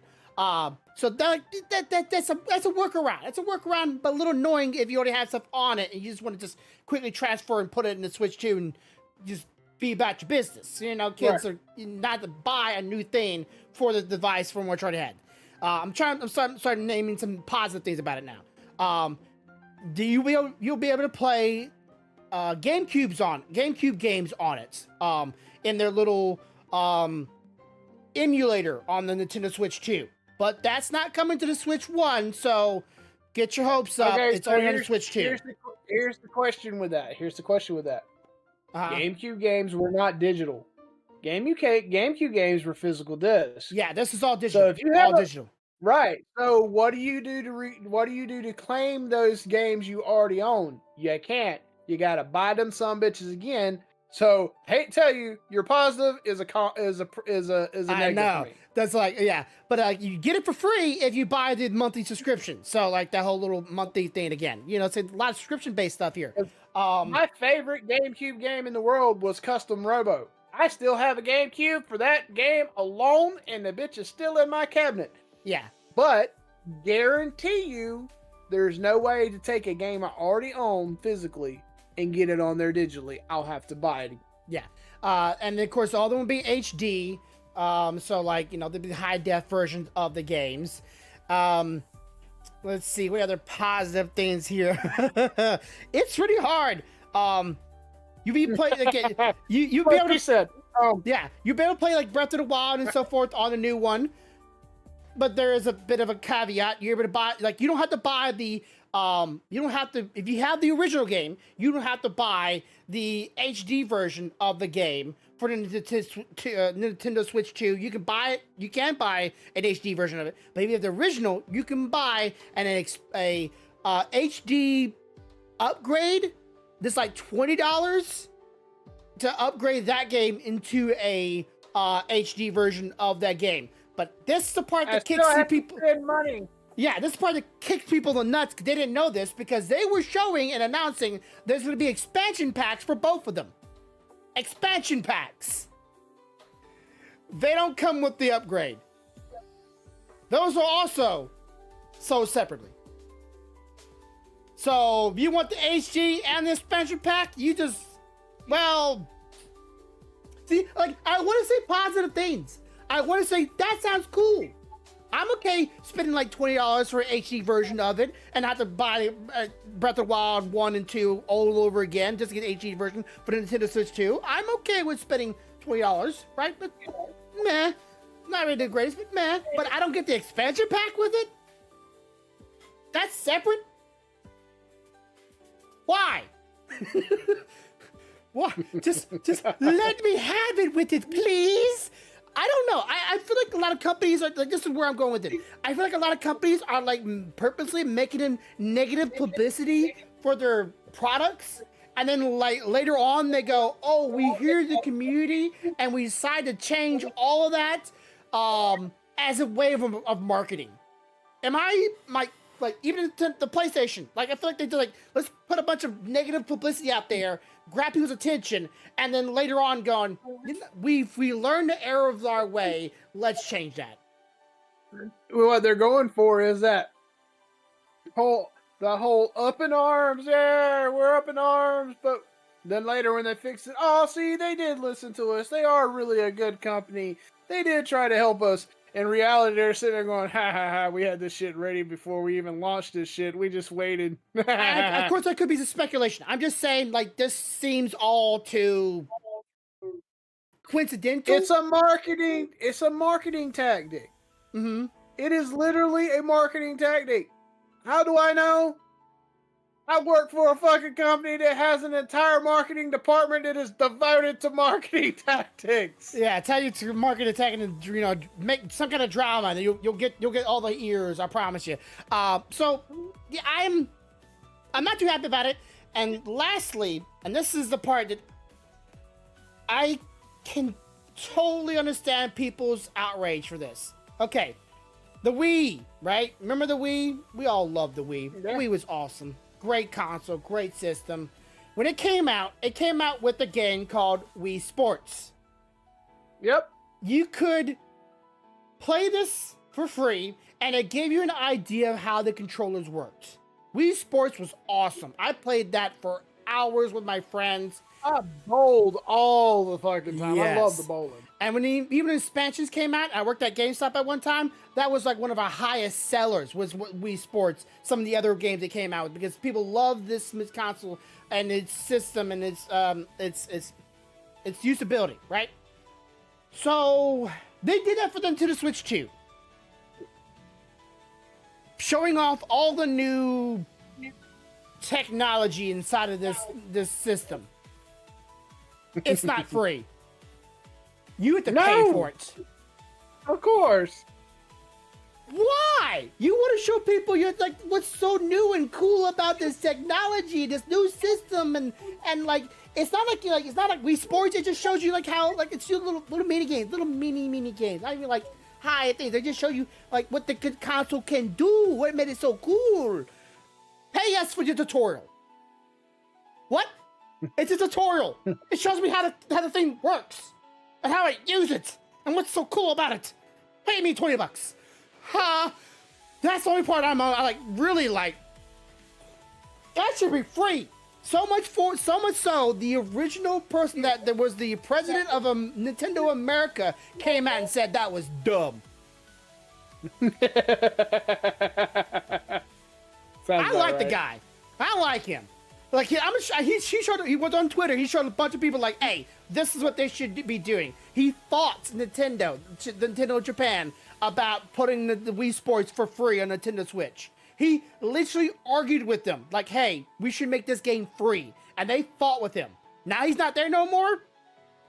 So that's a workaround. It's a workaround, but a little annoying if you already have stuff on it and you just want to just quickly transfer and put it in the Switch 2 and just be about your business. Kids are not to buy a new thing for the device from what you already had. I'm starting naming some positive things about it now. You'll be able to play GameCube games on it in their little emulator on the Nintendo Switch 2. But that's not coming to the Switch 1, so Get your hopes up. Okay, It's so only on the Switch too. Here's the question with that. Uh-huh. GameCube games were not digital. GameCube games were physical discs. Yeah, this is all digital. So if you have all digital. right, so what do you do to claim those games you already own? You can't. You gotta buy them some bitches again. So hate to tell you, your positive is a negative I know. for me. That's like, yeah. But you get it for free if you buy the monthly subscription. So like that whole little monthly thing again. You know, it's a lot of subscription based stuff here. My favorite GameCube game in the world was Custom Robo. I still have a GameCube for that game alone, and the bitch is still in my cabinet. Yeah. But guarantee you, there's no way to take a game I already own physically and get it on there digitally. I'll have to buy it. Yeah. And of course, all of them will be HD. So like, you know, there'll be high def versions of the games. Let's see what other positive things here. It's pretty hard. You be play like you be Like able to you said, yeah, you be able to play like Breath of the Wild and so forth on the new one. But there is a bit of a caveat. You're able to buy, like, you don't have to buy the you don't have to, if you have the original game, you don't have to buy the HD version of the game for the Nintendo Switch 2. You can buy it, you can buy an HD version of it, but if you have the original, you can buy a HD upgrade that's like $20 to upgrade that game into a HD version of that game. But this is the part that kicks the people. Money. Yeah, this is the part that kicks people in the nuts. They didn't know this because they were showing and announcing there's going to be expansion packs for both of them. Expansion packs. They don't come with the upgrade. Those are also sold separately. So if you want the HD and the expansion pack, you just, well, see, like, I want to say positive things. I want to say that sounds cool. I'm okay spending like $20 for an HD version of it and not to buy Breath of the Wild 1 and 2 all over again just to get an HD version for the Nintendo Switch 2. I'm okay with spending $20, right? But meh. Not really the greatest, but meh. But I don't get the expansion pack with it? That's separate? Why? What? Just let me have it with it, please. I don't know. I feel like a lot of companies are like, this is where I'm going with it. I feel like a lot of companies are like purposely making negative publicity for their products. And then like later on they go, oh, we hear the community and we decide to change all of that as a way of marketing. Am I like even the PlayStation? Like I feel like they did like, let's put a bunch of negative publicity out there, grab people's attention, and then later on going, we learned the error of our way, let's change that. What they're going for is that the whole up in arms, yeah, we're up in arms, but then later when they fix it, oh, see, they did listen to us. They are really a good company. They did try to help us. In reality, they're sitting there going, ha ha ha, we had this shit ready before we even launched this shit. We just waited. Of course, that could be speculation. I'm just saying, like, this seems all too coincidental. It's a marketing tactic. Mm-hmm. It is literally a marketing tactic. How do I know? I work for a fucking company that has an entire marketing department that is devoted to marketing tactics. Yeah, tell you to market attack and, you know, make some kind of drama, and you'll get all the ears. I promise you. So yeah, I'm not too happy about it. And lastly, and this is the part that I can totally understand people's outrage for this. Okay, the Wii, right? Remember the Wii? We all loved the Wii. Yeah. The Wii was awesome. Great console, great system. When it came out with a game called Wii Sports. Yep. You could play this for free, and it gave you an idea of how the controllers worked. Wii Sports was awesome. I played that for hours with my friends. I bowled all the fucking time. Yes. I love the bowling. And when even expansions came out, I worked at GameStop at one time. That was like one of our highest sellers was Wii Sports. Some of the other games that came out with, because people love this console and its system and its usability, right? So they did that for them to the Switch 2. showing off all the new technology inside of this system. It's not free. You have to pay for it. Of course. Why? You want to show people you're like what's so new and cool about this technology, this new system, and like it's not like it's not like Wii Sports. It just shows you like how like it's your little mini games, little mini games. Not even like high things. They just show you like what the console can do. What made it so cool. Pay us for your tutorial. What? It's a tutorial. It shows me how the thing works and how I use it and what's so cool about it. Pay me $20. Huh? That's the only part I like really like. That should be free. So much so the original person that was the president of Nintendo America came out and said that was dumb. I like the guy. I like him. Like he went on Twitter. He showed a bunch of people like, hey, this is what they should be doing. He fought Nintendo Japan about putting the Wii Sports for free on Nintendo Switch. He literally argued with them like, hey, we should make this game free. And they fought with him. Now he's not there no more?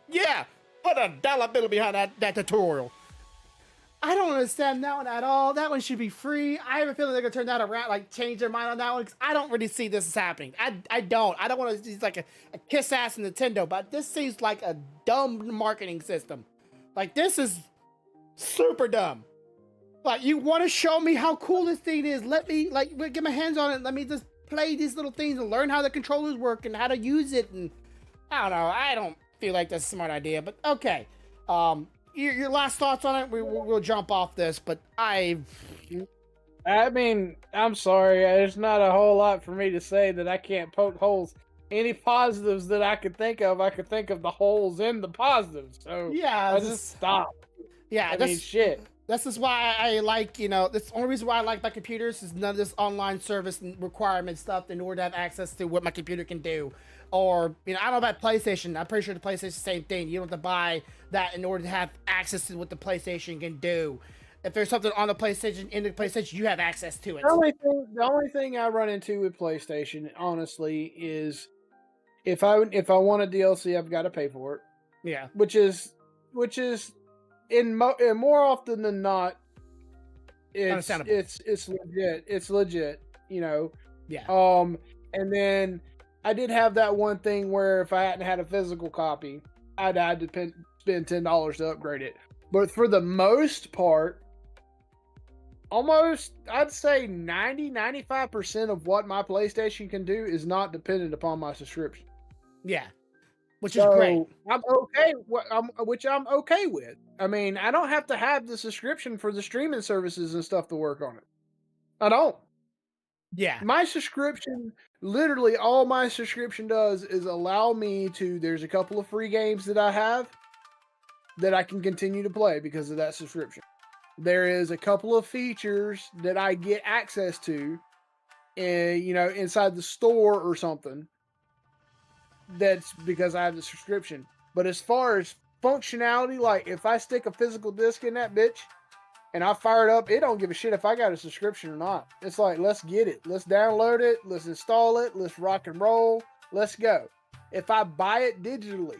Yeah, put a dollar bill behind that tutorial. I don't understand that one at all. That one should be free. I have a feeling they're gonna turn that around, like change their mind on that one, because I don't really see this as happening. I don't want to see like a kiss ass Nintendo, but this seems like a dumb marketing system. Like this is super dumb. Like you want to show me how cool this thing is? Let me get my hands on it. Let me just play these little things and learn how the controllers work and how to use it. And I don't know. I don't feel like that's a smart idea, but okay. Your last thoughts on it? We'll jump off this, but I mean, I'm sorry. There's not a whole lot for me to say that I can't poke holes. Any positives that I could think of the holes in the positives. So yeah, I just stop. Yeah, I mean, shit. This is why I like, that's the only reason why I like my computers is none of this online service and requirement stuff in order to have access to what my computer can do. Or, I don't know about PlayStation. I'm pretty sure the PlayStation is the same thing. You don't have to buy that in order to have access to what the PlayStation can do. If there's something on the PlayStation, in the PlayStation, you have access to it. The only thing I run into with PlayStation, honestly, is if I want a DLC, I've got to pay for it. Yeah. Which is in more often than not, it's legit. It's legit, Yeah. And then I did have that one thing where if I hadn't had a physical copy, I'd had to spend $10 to upgrade it. But for the most part, almost, I'd say 95% of what my PlayStation can do is not dependent upon my subscription. Yeah. Which is great. I'm okay. Which I'm okay with. I mean, I don't have to have the subscription for the streaming services and stuff to work on it. I don't. Yeah. My subscription, literally all my subscription does is allow me to, there's a couple of free games that I have that I can continue to play because of that subscription. There is a couple of features that I get access to, inside the store or something. That's because I have the subscription. But as far as functionality, like if I stick a physical disc in that bitch and I fire it up, it don't give a shit if I got a subscription or not. It's like, let's get it. Let's download it. Let's install it. Let's rock and roll. Let's go. If I buy it digitally,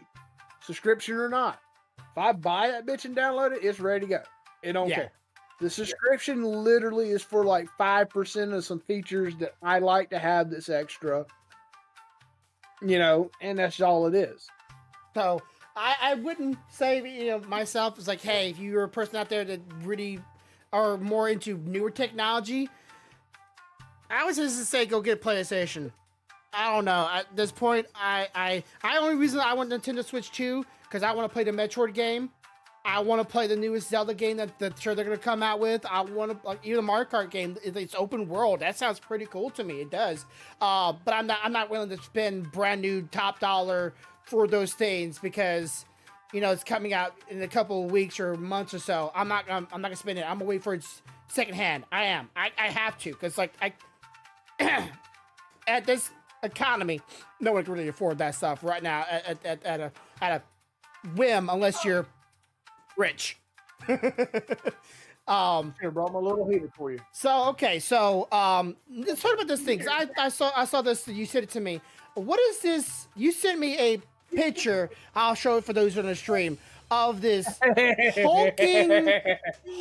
subscription or not, if I buy that bitch and download it, it's ready to go. It don't care. The subscription literally is for like 5% of some features that I like to have that's extra. And that's all it is. So I wouldn't say, myself is like, hey, if you're a person out there that really are more into newer technology, I would just say go get a PlayStation. I don't know. At this point, I only reason I want Nintendo Switch 2 because I want to play the Metroid game. I want to play the newest Zelda game that sure they're going to come out with. I want to, even the Mario Kart game, it's open world. That sounds pretty cool to me. It does. But I'm not willing to spend brand new top dollar for those things because, it's coming out in a couple of weeks or months or so. I'm not going to spend it. I'm going to wait for it secondhand. I am. I have to because at this economy, no one can really afford that stuff right now at a whim unless you're rich. Here, brought my little heater for you. So okay, so let's talk about this thing. 'Cause I saw this. You sent it to me. What is this? You sent me a picture. I'll show it for those on the stream of this hulking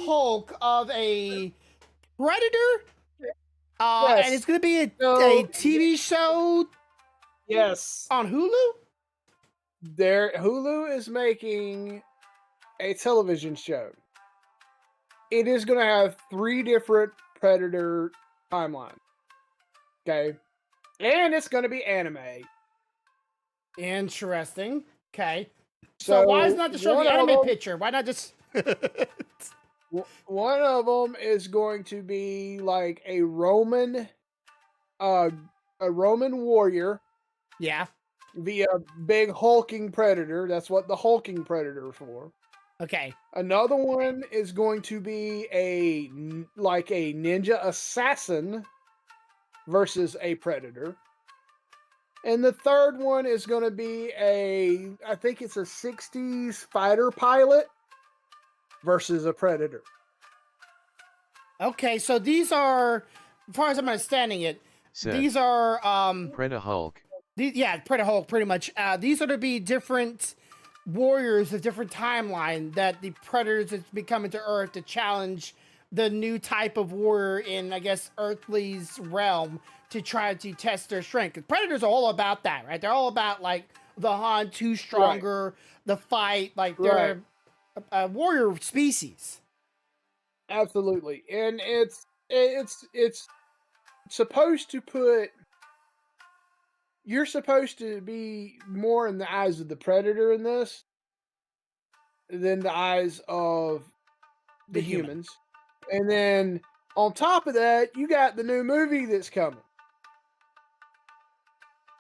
Hulk of a predator. Yes. And it's gonna be a So- TV show Yes. on Hulu. Hulu is making a television show. It is going to have 3 different Predator timelines. Okay. And it's going to be anime. Interesting. Okay. So why is not to show one the of anime them- picture? Why not just? One of them is going to be like a Roman warrior Yeah. via big hulking predator. That's what the hulking predator is for. Okay. Another one is going to be a ninja assassin versus a predator. And the third one is going to be I think it's a 60s fighter pilot versus a predator. Okay. So these are, as far as I'm understanding it, Said. these are Preda Hulk. Predator Hulk, pretty much. These are to be different warriors of different timeline that the predators has been coming to Earth to challenge the new type of warrior in, I guess, Earthly's realm to try to test their strength. 'Cause predators are all about that, right? They're all about like the hunt, who's stronger, the fight. Like they're a warrior species. Absolutely, and it's supposed to put. You're supposed to be more in the eyes of the predator in this than the eyes of the human. humans. And then on top of that, you got the new movie that's coming.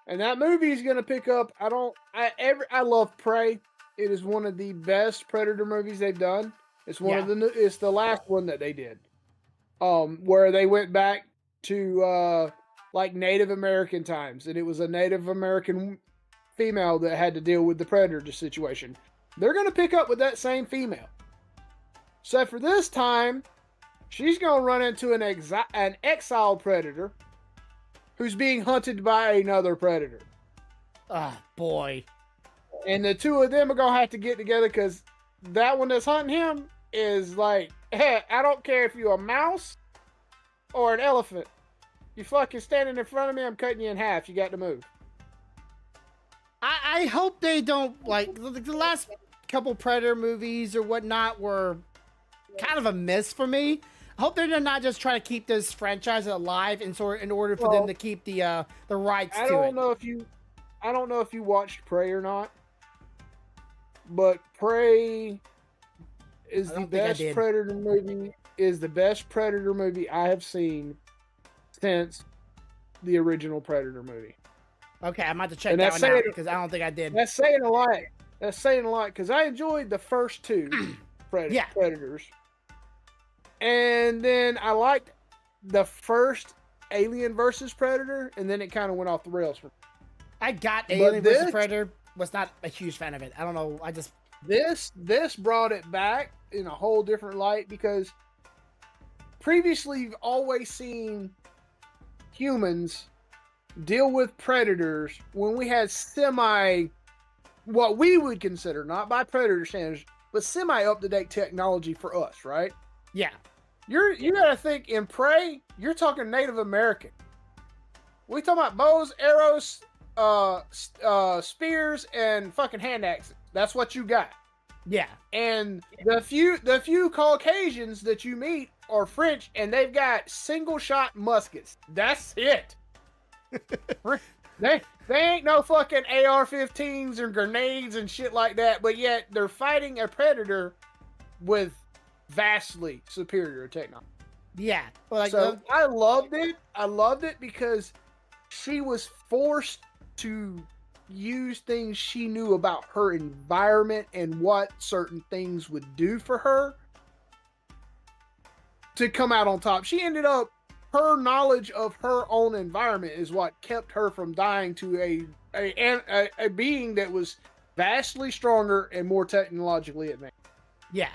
And that movie is going to pick up. I love Prey. It is one of the best Predator movies they've done. It's it's the last one that they did. Where they went back to like Native American times, and it was a Native American female that had to deal with the predator situation. They're going to pick up with that same female. So for this time, she's going to run into an exiled predator who's being hunted by another predator. Ah, boy. And the two of them are going to have to get together because that one that's hunting him is like, hey, I don't care if you're a mouse or an elephant. You fucking standing in front of me, I'm cutting you in half. You got to move. I hope they don't, like, the last couple Predator movies or whatnot were kind of a miss for me. I hope they're not just trying to keep this franchise alive in order for them to keep the rights to it. I don't know if you watched Prey or not, but Prey is the best Predator movie. Is the best Predator movie I have seen since the original Predator movie. Okay, I'm about to check that one out because I don't think I did. That's saying a lot. That's saying a lot because I enjoyed the first two Predators. And then I liked the first Alien versus Predator, and then it kind of went off the rails for me. I got Alien versus Predator, was not a huge fan of it. I don't know. This brought it back in a whole different light because previously you've always seen humans deal with predators when we had what we would consider, not by predator standards, but semi up-to-date technology for us, right? Yeah. You gotta think in Prey, you're talking Native American. We talking about bows, arrows, spears, and fucking hand axes. That's what you got. Yeah. And the few Caucasians that you meet are French, and they've got single shot muskets. That's it. They ain't no fucking AR-15s or grenades and shit like that, but yet they're fighting a predator with vastly superior technology. Yeah. Well, I loved it. I loved it because she was forced to use things she knew about her environment and what certain things would do for her to come out on top. Her knowledge of her own environment is what kept her from dying to a being that was vastly stronger and more technologically advanced. Yeah.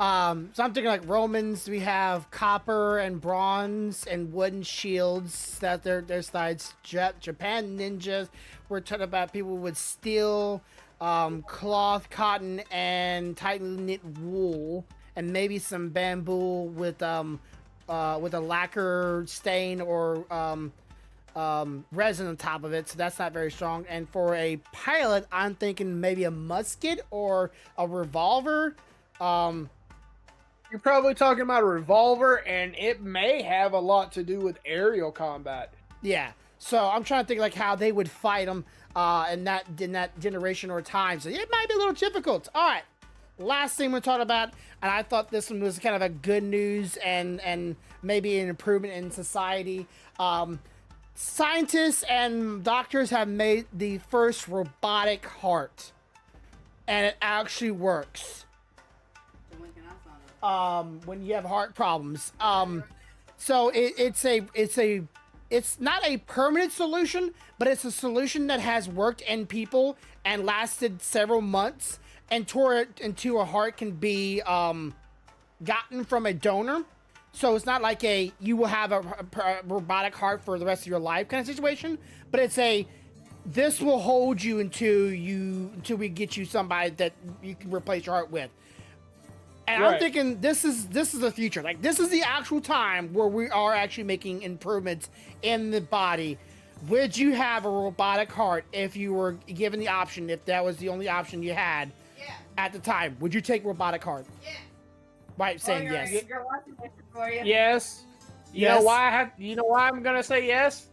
So I'm thinking like Romans, we have copper and bronze and wooden shields that their sides. Japan ninjas, we're talking about people with steel, cloth, cotton, and tightly knit wool, and maybe some bamboo with a lacquer stain or resin on top of it, so that's not very strong. And for a pilot, I'm thinking maybe a musket or a revolver. You're probably talking about a revolver, and it may have a lot to do with aerial combat. Yeah. So I'm trying to think like how they would fight them in that generation or time. So it might be a little difficult. All right. Last thing we're talking about, and I thought this one was kind of a good news and maybe an improvement in society. Scientists and doctors have made the first robotic heart, and it actually works. When you have heart problems. So it's not a permanent solution, but it's a solution that has worked in people and lasted several months, and tore it into a heart can be gotten from a donor. So it's not like you will have a robotic heart for the rest of your life kind of situation, but it's this will hold you until we get you somebody that you can replace your heart with. And right. I'm thinking this is the future. Like, this is the actual time where we are actually making improvements in the body. Would you have a robotic heart if you were given the option, if that was the only option you had at the time? Would you take robotic heart? Yeah. By saying yes. You're watching it for you. Yes. You know why I'm gonna say yes?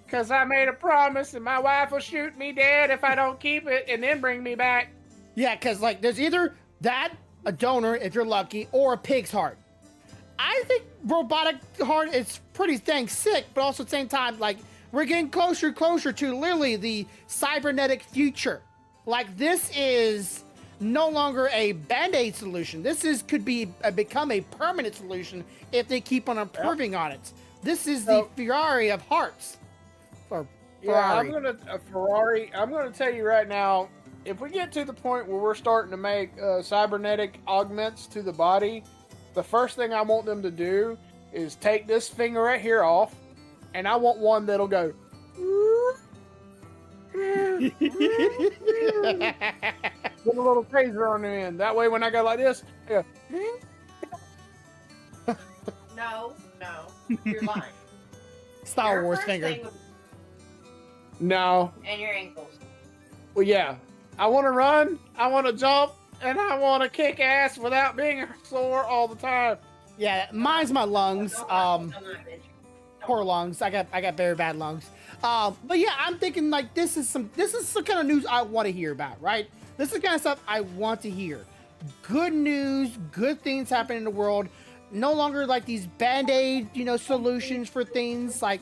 Because I made a promise and my wife will shoot me dead if I don't keep it and then bring me back. Yeah, because like there's either that, a donor if you're lucky, or a pig's heart. I think robotic heart is pretty dang sick, but also at the same time, like, we're getting closer to literally the cybernetic future. Like, this is no longer a band-aid solution. This could become a permanent solution if they keep on improving on it. This is the Ferrari of hearts. Or Ferrari. I'm gonna tell you right now, if we get to the point where we're starting to make cybernetic augments to the body, the first thing I want them to do is take this finger right here off, and I want one that'll go. With a little taser on the end. That way, when I go like this, I go. No, you're lying. Star Wars finger. No. And your ankles. Well, yeah. I want to run, I want to jump, and I want to kick ass without being sore all the time. Yeah, mine's my lungs. Poor lungs. I got very bad lungs. But yeah, I'm thinking like this is some kind of news I want to hear about, right? This is the kind of stuff I want to hear. Good news, good things happening in the world. No longer like these band-aid, solutions for things. Like,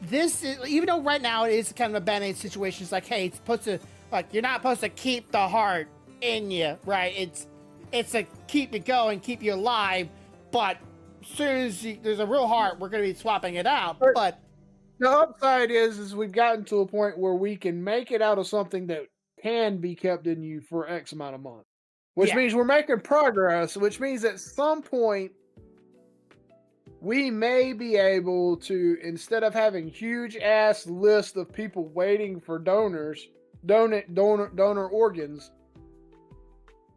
this is, even though right now it is kind of a band-aid situation, it's like, hey, it's supposed to, like, you're not supposed to keep the heart in you, right? It's to keep it going, keep you alive, but as soon as there's a real heart, we're going to be swapping it out. But the upside is we've gotten to a point where we can make it out of something that can be kept in you for X amount of months, which means we're making progress, which means at some point we may be able to, instead of having huge ass list of people waiting for donor organs,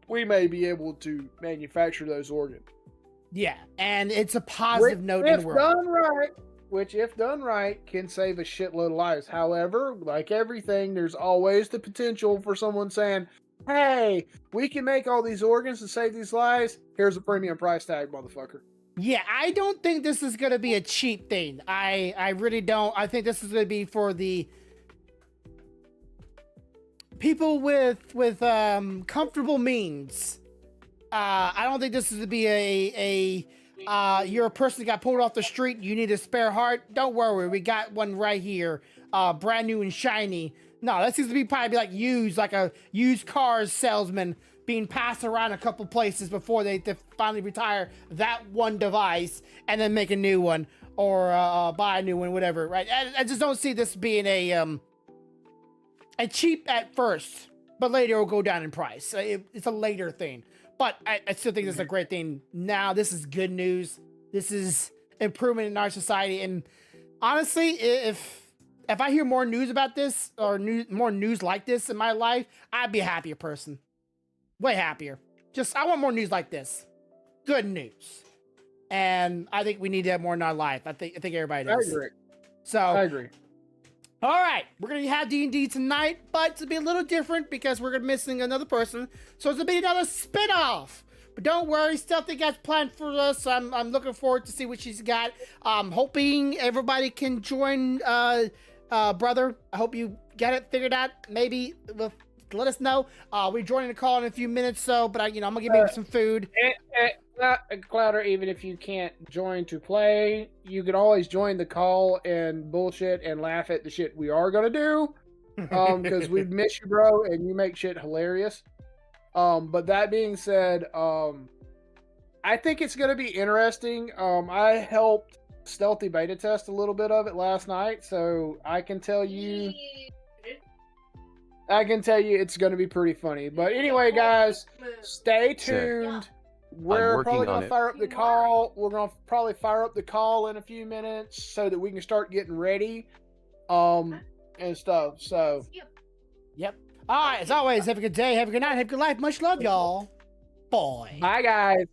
we may be able to manufacture those organs. Yeah, and it's a positive note in the world. Which, if done right, can save a shitload of lives. However, like everything, there's always the potential for someone saying, hey, we can make all these organs and save these lives. Here's a premium price tag, motherfucker. Yeah, I don't think this is going to be a cheap thing. I really don't. I think this is going to be for the people with comfortable means. I don't think this is to be you're a person that got pulled off the street. You need a spare heart. Don't worry, we got one right here, brand new and shiny. No, that seems to be probably like a used cars salesman being passed around a couple places before they finally retire that one device and then make a new one or buy a new one, whatever. Right? I just don't see this being a cheap at first, but later it'll go down in price. It's a later thing. But I still think this is a great thing. Now, this is good news. This is improvement in our society. And honestly, if I hear more news about this or more news like this in my life, I'd be a happier person. Way happier. I want more news like this. Good news. And I think we need to have more in our life. I think everybody does. I agree. So I agree. all right, we're gonna have D&D tonight, but it's be a little different because we're gonna missing another person, so it's gonna be another spin-off. But don't worry, Stealthy got planned for us. I'm looking forward to see what she's got. I'm hoping everybody can join, brother. I hope you got it figured out. Maybe let us know. We're joining the call in a few minutes, but I'm gonna give you some food. Clouder, even if you can't join to play, you can always join the call and bullshit and laugh at the shit we are gonna do. Because we miss you, bro, and you make shit hilarious. But that being said, I think it's gonna be interesting. I helped Stealthy beta test a little bit of it last night, so I can tell you it's gonna be pretty funny. But anyway, guys, stay tuned. We're probably going to fire up the call. We're going to probably fire up the call in a few minutes so that we can start getting ready and stuff. So, yep. All right, as always, have a good day, have a good night, have a good life. Much love, y'all. Bye. Bye, guys.